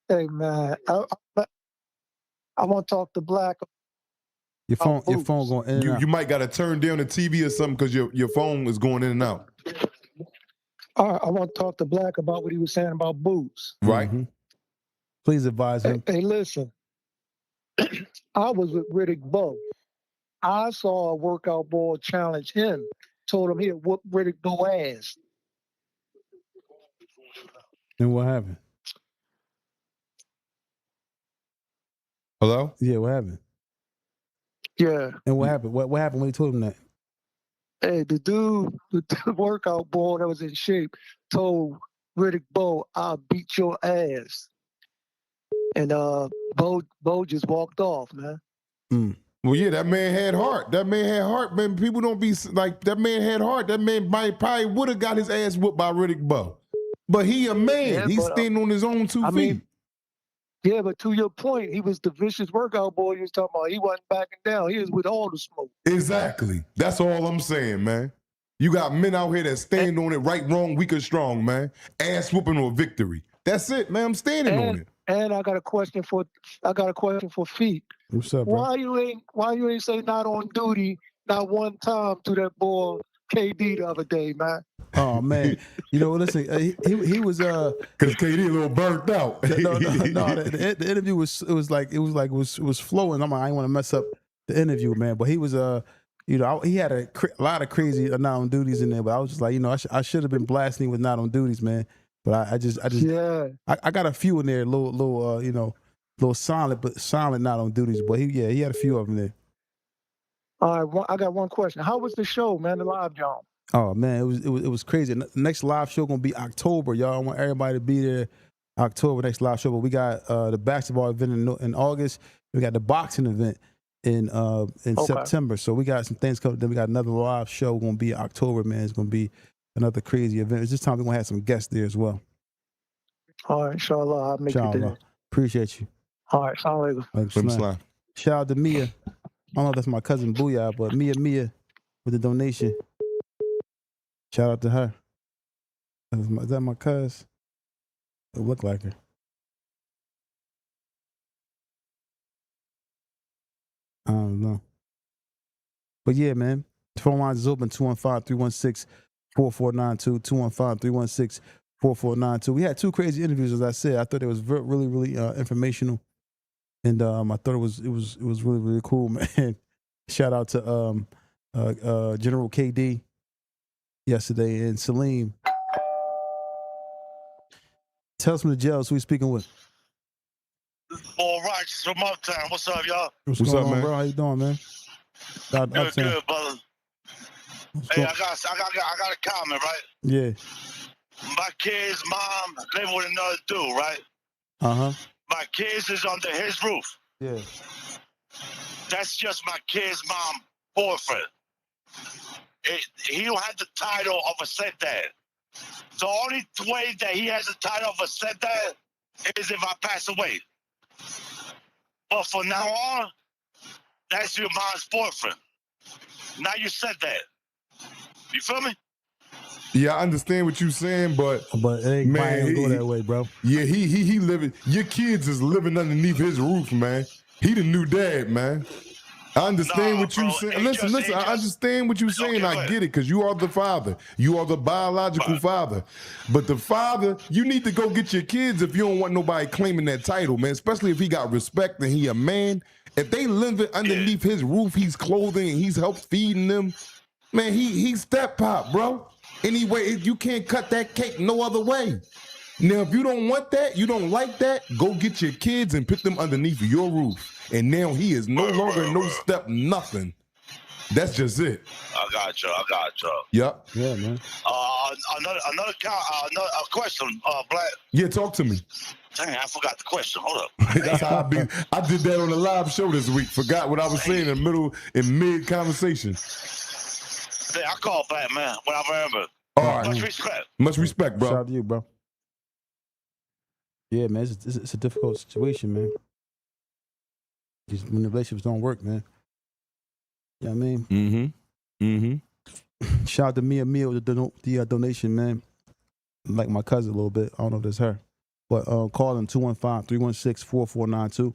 Hey, man. I want to talk to Black. Your phone going in and out. You might got to turn down the TV or something because your phone is going in and out. All right, I want to talk to Black about what he was saying about boots. Right. Mm-hmm. Please advise him. Hey, listen. I was with Riddick Bowe. I saw a workout boy challenge him. Told him he'd whoop Riddick Bowe ass. And what happened? Hello? Yeah, what happened? Yeah. And what happened? What happened when he told him that? Hey, the workout boy that was in shape told Riddick Bowe, "I'll beat your ass." And Bowe just walked off, man. Well, yeah, that man had heart. That man had heart, man. People don't be like, that man had heart. That man probably would have got his ass whooped by Riddick Bowe. But he a man. Yeah, He's standing on his own 2 feet. Mean, yeah, but to your point, he was the vicious workout boy you was talking about. He wasn't backing down. He was with all the smoke. Exactly. That's all I'm saying, man. You got men out here that stand on it, right, wrong, weak or strong, man. Ass whooping or victory. That's it, man. I'm standing on it. And I got a question for Feet. What's up, bro? Why you ain't say not on duty not one time to that boy KD the other day, man? Oh man, you know, listen, he was because KD a little burnt out. No, the interview was flowing. I didn't want to mess up the interview, man. But he was you know, he had a lot of crazy not on duties in there. But I was just like, you know, I should have been blasting with not on duties, man. But I just I got a few in there, little you know, little silent, but silent not on duties. But he had a few of them there. All right, I got one question. How was the show, man? The live job? Oh man, it was crazy. The next live show gonna be October, y'all. I want everybody to be there. October, next live show. But we got the basketball event in August. We got the boxing event in September. So we got some things coming. Then we got another live show gonna be October, man. It's gonna be another crazy event. It's this time we're gonna have some guests there as well. All right, inshallah, I'll make it there. Appreciate you. All right, salam alaikum. Shout out to Mia. I don't know if that's my cousin Booyah, but Mia with the donation. Shout out to her. Is that my cuz? It look like her. I don't know. But yeah, man. The phone lines is open, 215-316-4492, 215-316-4492. We had two crazy interviews, as I said. I thought it was really, really informational. And I thought it was really, really cool, man. Shout out to General KD yesterday and Salim. Tell us from the jail, who we speaking with. All right. Righteous from Uptown. What's up, y'all? What's What's going up, on, man? bro? How you doing, man? Shout out Good, Uptown. good, brother. What's Hey, going- I got a comment, right? Yeah. My kid's mom living with another dude, right? Uh-huh. My kids is under his roof. Yeah. That's just my kid's mom boyfriend. He don't have the title of a stepdad. The only way that he has the title of a stepdad is if I pass away. But from now on, that's your mom's boyfriend. Now you said that. You feel me? Yeah, I understand what you're saying, but But it ain't Man, man, go that way, bro. yeah, he living. Your kids is living underneath his roof, man. He the new dad, man. I understand Nah, what you bro, saying. it Listen, just- I understand what you're saying. Okay, I go get it, because you are the father. You are the biological Right. father. But the father, you need to go get your kids if you don't want nobody claiming that title, man. Especially if he got respect and he a man. If they living underneath his roof, he's clothing and he's helped feeding them. Man, he's step pop, bro. Anyway, you can't cut that cake no other way. Now, if you don't want that, you don't like that, go get your kids and put them underneath your roof. And now he is no longer no step nothing. That's just it. I got you. Yep. Yeah, man. Another question, Black. Yeah, talk to me. Dang, I forgot the question. Hold up. That's how I did that on a live show this week. Forgot what I was saying in mid conversation. Hey, I call Black, man, when I remember. All right. Much respect. Much respect, Shout bro. out to you, bro. Yeah, man, it's a difficult situation, man. When the relationships don't work, man. You know what I mean? Mm-hmm. Shout out to Mia with the donation, man. Like my cousin a little bit. I don't know if that's her. But call them 215-316-4492.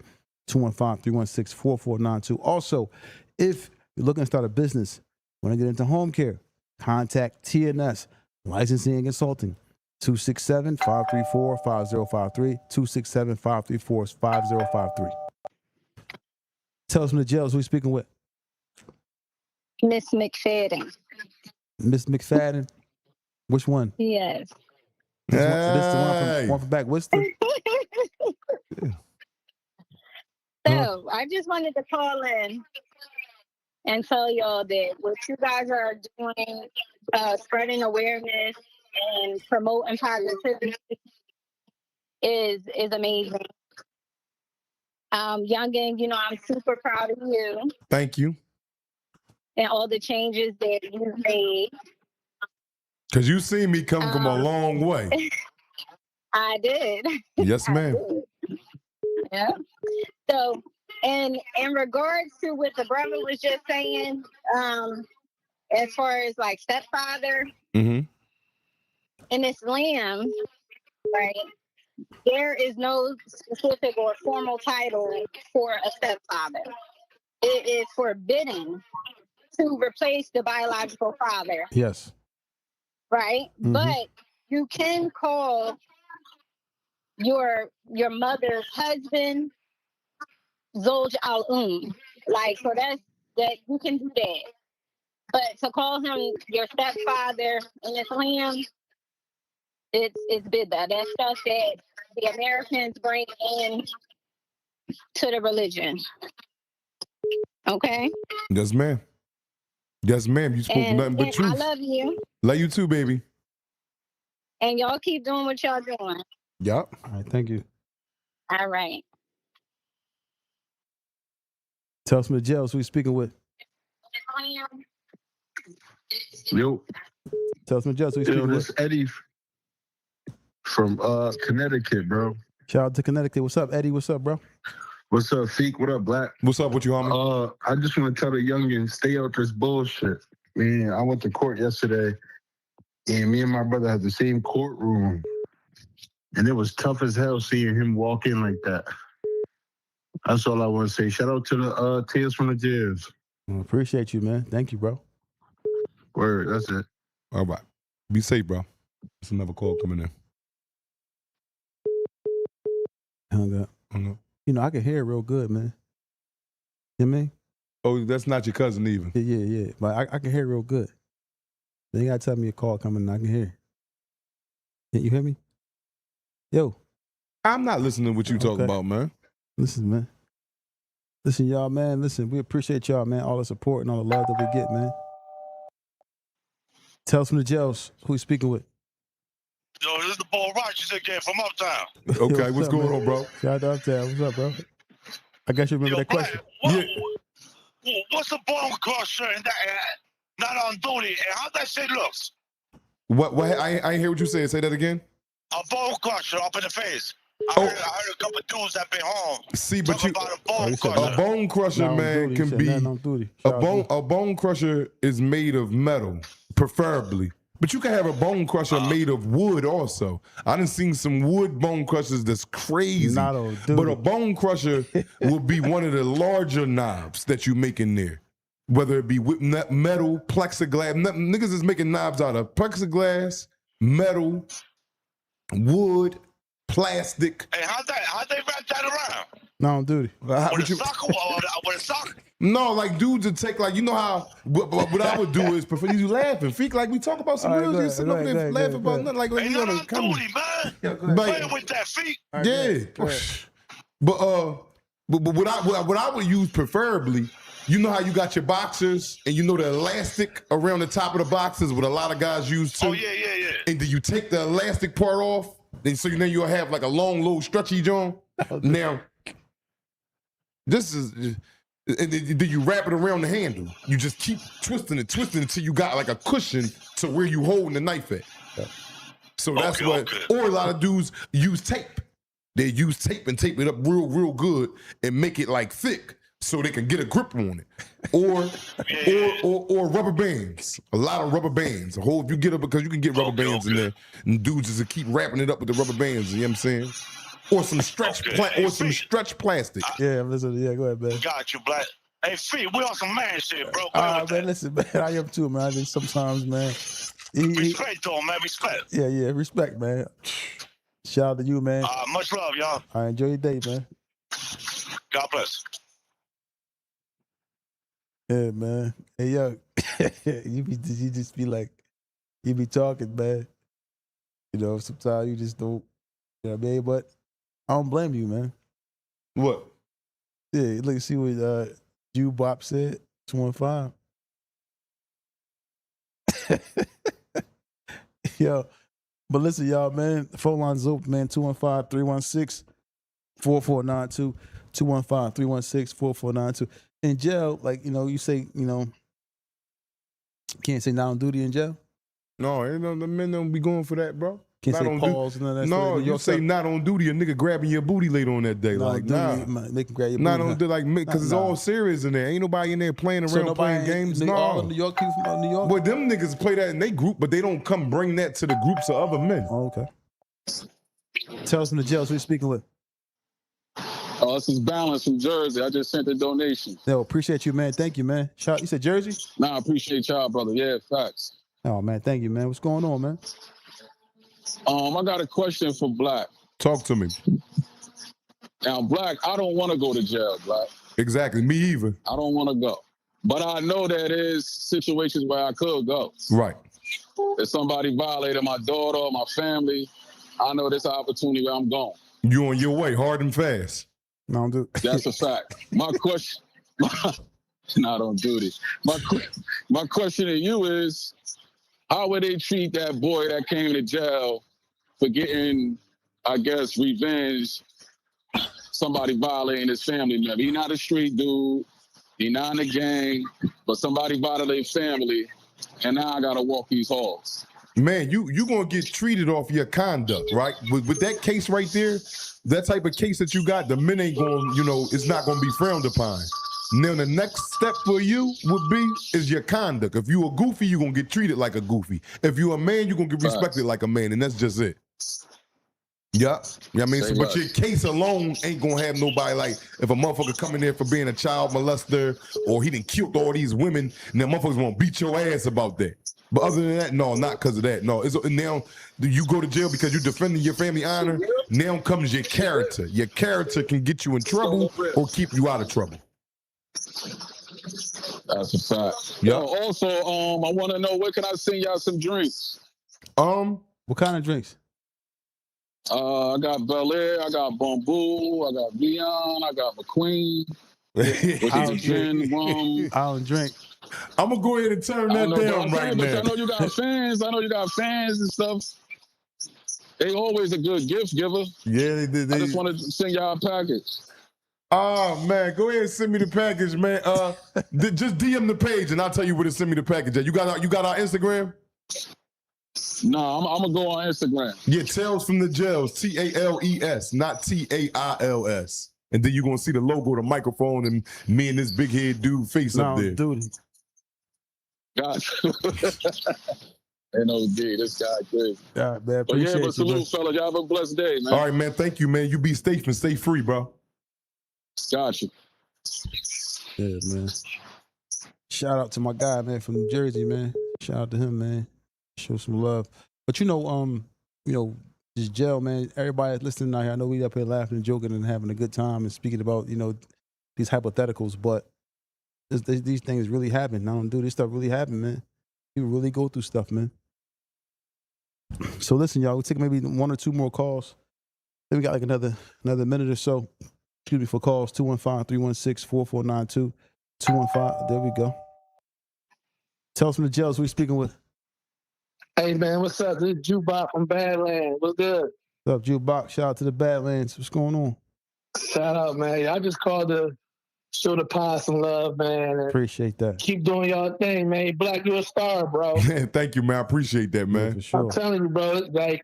215-316-4492. Also, if you're looking to start a business, want to get into home care, contact TNS, Licensing and Consulting. 267-534-5053. 267-534-5053. Tell us from the jails who we speaking with. Miss McFadden. Miss McFadden. Which one? Yes. This the one from back Worcester? So I just wanted to call in and tell y'all that what you guys are doing, spreading awareness and promoting positivity is amazing. Youngin, you know, I'm super proud of you Thank you. and all the changes that you've made. Because you seen me come from a long way. I did. Yes, ma'am. Yeah. So, and in regards to what the brother was just saying, as far as like stepfather Mm-hmm. in Islam, right? There is no specific or formal title for a stepfather. It is forbidden to replace the biological father, Yes. right? Mhm. But you can call your mother's husband Zoj al like, so that you can do that. But to call him your stepfather in Islam, it's bid'ah. That's stuff that the Americans bring in to the religion. Okay? Yes, ma'am. Yes, ma'am. You spoke nothing but and truth. I love you. Love you too, baby. And y'all keep doing what y'all doing. Yep. All right, thank you. All right. Tell us from the jails who we speaking with. Yo, Tell us from the jails who we speaking this with. Eddie from Connecticut, bro. Shout out to Connecticut. What's up, Eddie? What's up, bro? What's up, Feek? What up, Black? What's up with you, homie? I just want to tell the youngin, stay out this bullshit. Man, I went to court yesterday, and me and my brother had the same courtroom, and it was tough as hell seeing him walk in like that. That's all I want to say. Shout out to the Tales from the Jails. Well, appreciate you, man. Thank you, bro. Word, that's it. All right. Be safe, bro. There's another call coming in. Hung up. You know, I can hear it real good, man. You know what I mean? Oh, that's not your cousin even. Yeah. But I can hear it real good. Then you gotta tell me a call coming and I can hear. Can you hear me? Yo. I'm not listening to what you talking about, man. Listen, man. Listen, y'all, man. Listen, we appreciate y'all, man. All the support and all the love that we get, man. Tell us from the jails who we speaking with. Yo, this is the Bull Righteous again from Uptown. Okay, what's up, going man? on, bro? Shout out to Uptown. What's up, bro? I guess you remember that Black, question. what's a bone crusher and that not on duty? And how that shit looks? What? I ain't hear what you said. Say that again. A bone crusher up in the face. I heard a couple of dudes that been home. See, but talking about a bone you said crusher. a bone crusher, Not on man, duty. can You said be nothing on duty. a Shout out to bone. A bone crusher is made of metal, preferably. But you can have a bone crusher made of wood also. I done seen some wood bone crushers that's crazy. Not on duty. But a bone crusher will be one of the larger knobs that you make in there. Whether it be with metal, plexiglass. Niggas is making knobs out of plexiglass, metal, wood, plastic. And how they wrap that around? Not on duty. With a sock or with a sock? No, like dudes would take, like, you know how what I would do is prefer you laughing. Feek, like we talk about some All right, real go shit, ahead, sitting go up ahead, there go laughing ahead, about go nothing. Like Ain't you nothing know, on come duty, man. But- Playing with that feet. yeah. But what I would use preferably, you know how you got your boxers and you know the elastic around the top of the boxers, what a lot of guys use too. Oh, yeah. And then you take the elastic part off, and so then you'll have like a long, little stretchy joint. Now, this is, and then you wrap it around the handle. You just keep twisting it until you got like a cushion to where you holding the knife at. So that's or a lot of dudes use tape. They use tape and tape it up real good and make it like thick so they can get a grip on it. Or rubber bands. A lot of rubber bands. If you get it, because you can get rubber bands in there, and dudes just keep wrapping it up with the rubber bands, you know what I'm saying? Or some stretch stretch plastic. Yeah, listen. Yeah, go ahead, man. Got you, Black. Hey, feet, we on some man shit, bro. Man, listen, man. I am too, man. I think sometimes, man. Respect to him, man. Respect. Yeah, respect, man. Shout out to you, man. Much love, y'all. I enjoy your day, man. God bless. Yeah, man. Hey, yo, you just be like, you be talking, man. You know, sometimes you just don't, you know what I mean? But I don't blame you, man. What? Yeah, look, see what Jew Bop said, 215. Yo, but listen, y'all, man, the phone line's open, man, 215-316-4492, 215-316-4492. In jail, like, you know, you say, you know, can't say not on duty in jail? No, ain't no, the men don't be going for that, bro. Can't not say on pause and all that No, stuff. you say not on duty, a nigga grabbing your booty later on that day. Like, nah. They can grab your Not booty, on duty, like, because it's all serious in there. Ain't nobody in there playing around, playing games. No. All in New York, people from New York? Well, them niggas play that in their group, but they don't come bring that to the groups of other men. Oh, okay. Tell us from the jails who you speaking with. This is Balance from Jersey. I just sent a donation. Yo, appreciate you, man. Thank you, man. Shout, you said Jersey? Nah, I appreciate y'all, brother. Yeah, facts. Oh, man, thank you, man. What's going on, man? I got a question for Black. Talk to me. Now, Black, I don't want to go to jail, Black. Exactly. Me either. I don't want to go. But I know there is situations where I could go. Right. If somebody violated my daughter or my family, I know there's an opportunity where I'm going. You on your way, hard and fast. No, I'm do. That's a fact. My question, not on duty. My question to you is, how would they treat that boy that came to jail for getting, I guess, revenge, somebody violating his family member? He not a street dude. He not in a gang, but somebody violated family, and now I got to walk these halls. Man, you going to get treated off your conduct, right? With that case right there, that type of case that you got, the men ain't going, you know, it's not going to be frowned upon. Now, the next step for you would be is your conduct. If you a goofy, you're going to get treated like a goofy. If you a man, you're going to get respected like a man, and that's just it. Yeah. You know what I mean? So, but your case alone ain't going to have nobody like, if a motherfucker come in there for being a child molester or he done killed all these women, and then motherfuckers going to beat your ass about that. But other than that, no, not because of that. No, it's now you go to jail because you're defending your family honor. Now comes your character. Your character can get you in trouble or keep you out of trouble. That's a fact. Yeah. Also, I want to know, where can I send y'all some drinks? What kind of drinks? I got Bel Air, I got Bamboo, I got Leon, I got McQueen. Which is gin, rum. I don't drink. I'm gonna go ahead and turn I that know, down right but now. I know you got fans. I know you got fans and stuff. They always a good gift giver. Yeah, I just want to send y'all a package. Oh man, go ahead and send me the package, man. Just DM the page and I'll tell you where to send me the package. You got our Instagram? No, I'm gonna go on Instagram. Yeah, Tales from the Jails, TALES, not TAILS. And then you're gonna see the logo, the microphone, and me and this big head dude face up there. Dude. Gotcha. Ain't no D, this guy crazy. Yeah, man, appreciate but salute, fella. Y'all have a blessed day, man. All right, man. Thank you, man. You be safe and stay free, bro. Gotcha. Yeah, man. Shout out to my guy, man, from New Jersey, man. Shout out to him, man. Show some love. But this jail, man, everybody listening out here, I know we up here laughing and joking and having a good time and speaking about, these hypotheticals, but these things really happen. I don't do this stuff really happen, man. People really go through stuff, man. So listen, y'all, we'll take maybe one or two more calls. Then we got like another minute or so. Excuse me for calls. 215-316-4492. 215. There we go. Tell us from the jails who we speaking with. Hey, man, what's up? This is Jubok from Badlands. What's good? What's up, Jukebox? Shout out to the Badlands. What's going on? Shout out, man. I just called to show the pod some love, man. And appreciate that. keep doing y'all thing, man. Black, you're a star, bro. Thank you, man. I appreciate that, man. Yeah, for sure. I'm telling you, bro. It's like,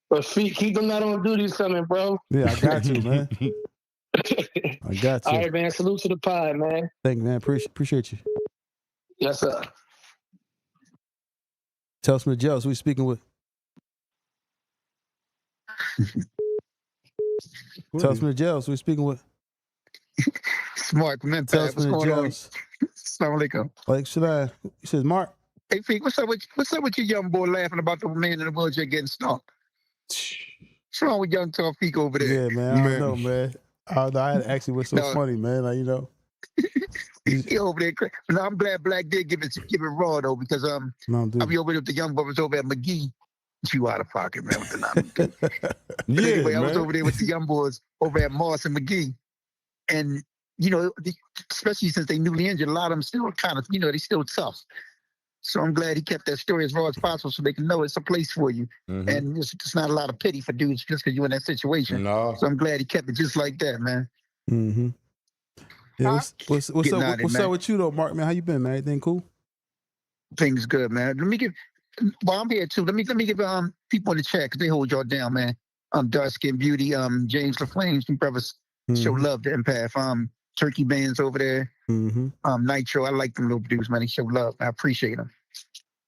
but keep them not on duty coming, bro. Yeah, I got you, man. I got you. All right, man. Salute to the pod, man. Thank you, man. Appreciate you. Yes, sir. Tell us from the jails who we speaking with. Tell us from the jails who we speaking with. Mark from Tell us Impact. What's from the going on? jails. Assalamu alaikum. Like, should I? You says Mark. Hey, Feek, what's up with your young boy laughing about the man in the wheelchair getting stalked? What's wrong with young tough Feek over there? Yeah, man. I don't know, man. I had to ask you what's so funny, man. Like, He over there. No, I'm glad Black did give it raw though, because I'll be over there with the young boys over at McGee. You out of pocket, man. With the Yeah, anyway, man. I was over there with the young boys over at Moss and McGee, and especially since they newly injured, a lot of them still kind of, they still tough. So I'm glad he kept that story as raw as possible, so they can know it's a place for you, and it's not a lot of pity for dudes just because you're in that situation. No. So I'm glad he kept it just like that, man. Mm-hmm. Yeah, what's Getting up? out of it, What's man. up with you though, Mark? Man, how you been, man? Everything cool? Things good, man. Let me give. Well, I'm here too. Let me give people in the chat because they hold y'all down, man. Dark Skin Beauty, James LaFlames, you brothers show love to Empath. Turkey Bands over there. Nitro, I like them little dudes, man. They show love. I appreciate them.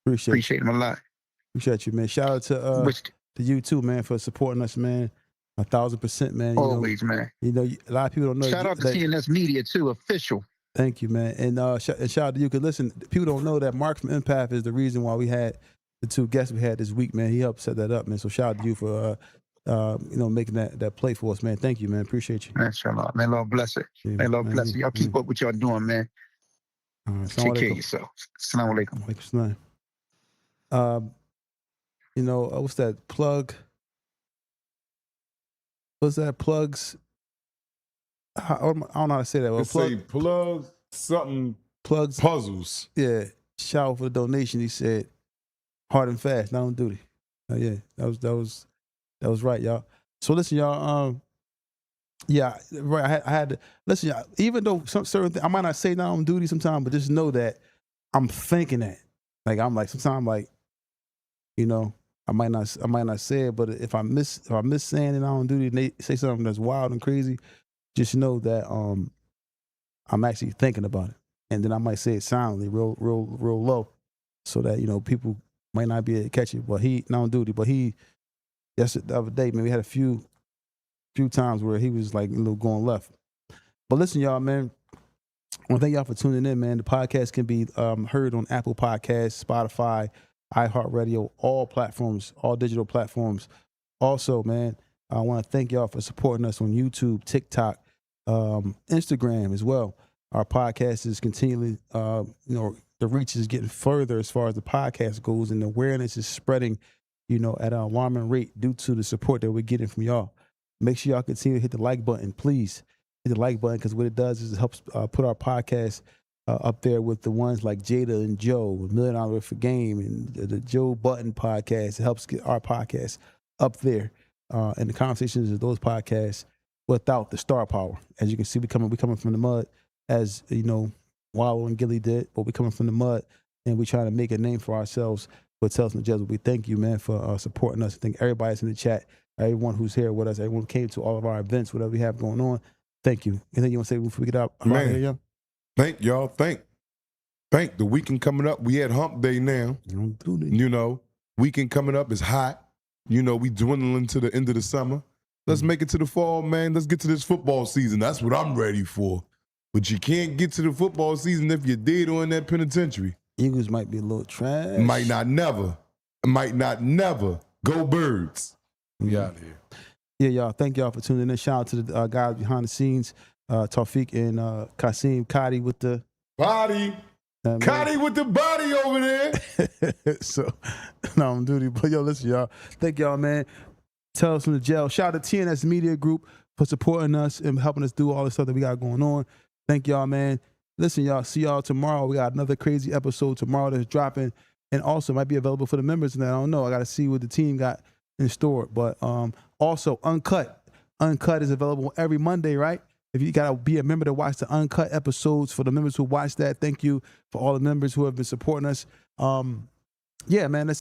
Appreciate them a lot. Appreciate you, man. Shout out to you too, man, for supporting us, man. 1,000%, man. Always, man. A lot of people don't know. Shout out to CNS Media too, official. Thank you, man. And shout out to you, because listen, people don't know that Mark from Empath is the reason why we had the two guests we had this week, man. He helped set that up, man. So shout out to you for making that play for us, man. Thank you, man. Appreciate you. Mashallah. May Lord bless it. May Lord bless it. Y'all keep up what y'all doing, man. All right, take care of yourself. Assalamu alaikum. What's that plug? What's that plugs? I don't know how to say that. Well, Plug something. Plugs puzzles. Yeah. Shout out for the donation. He said, hard and fast, not on duty. Yeah, that was right, y'all. So listen, y'all. Yeah, right. I had to listen, y'all. Even though some certain things, I might not say not on duty sometimes, but just know that I'm thinking that. Like sometimes I might not say it, but if I miss saying it on duty and they say something that's wild and crazy, just know that I'm actually thinking about it, and then I might say it silently, real low, so that people might not be able to catch it. But he not on duty, but yesterday, the other day, man, we had a few times where he was like a little going left. But listen, y'all, man, I want to thank y'all for tuning in, man. The podcast can be heard on Apple Podcasts, Spotify, iHeartRadio, all platforms, all digital platforms. Also, man, I want to thank y'all for supporting us on YouTube, TikTok, Instagram as well. Our podcast is continually, the reach is getting further as far as the podcast goes, and the awareness is spreading, at an alarming rate due to the support that we're getting from y'all. Make sure y'all continue to hit the like button, please. hit the like button, because what it does is it helps put our podcast up there with the ones like Jada and Joe, $1 Million for Game, and the Joe Button podcast. It helps get our podcast up there, and the conversations of those podcasts without the star power. As you can see, we coming from the mud, as you know, Wallow and Gilly did, but we coming from the mud, and we trying to make a name for ourselves with Tales from the Jezebel. We thank you, man, for supporting us. I think everybody's in the chat, everyone who's here with us, everyone who came to all of our events, whatever we have going on. Thank you. Anything you want to say before we get out? Man, here, young? Thank y'all. Thank the weekend coming up. We had hump day now. You know, weekend coming up is hot. You know, we dwindling to the end of the summer. Let's make it to the fall, man. Let's get to this football season. That's what I'm ready for. But you can't get to the football season if you're dead or in that penitentiary. Eagles might be a little trash. Might not never. Go Birds. We out here. Yeah, y'all. Thank y'all for tuning in. Shout out to the guys behind the scenes, Tawfiq and Kasim Kadi with the body. Kadi with the body over there. So, no, I'm duty. But yo, listen, y'all. Thank y'all, man. Tales from the Jail. Shout out to TNS Media Group for supporting us and helping us do all the stuff that we got going on. Thank y'all, man. Listen, y'all. See y'all tomorrow. We got another crazy episode tomorrow that's dropping, and also might be available for the members. And I don't know. I got to see what the team got in store. But also, Uncut. Uncut is available every Monday, right? If you got to be a member to watch the Uncut episodes, for the members who watch that, thank you for all the members who have been supporting us. Yeah, man.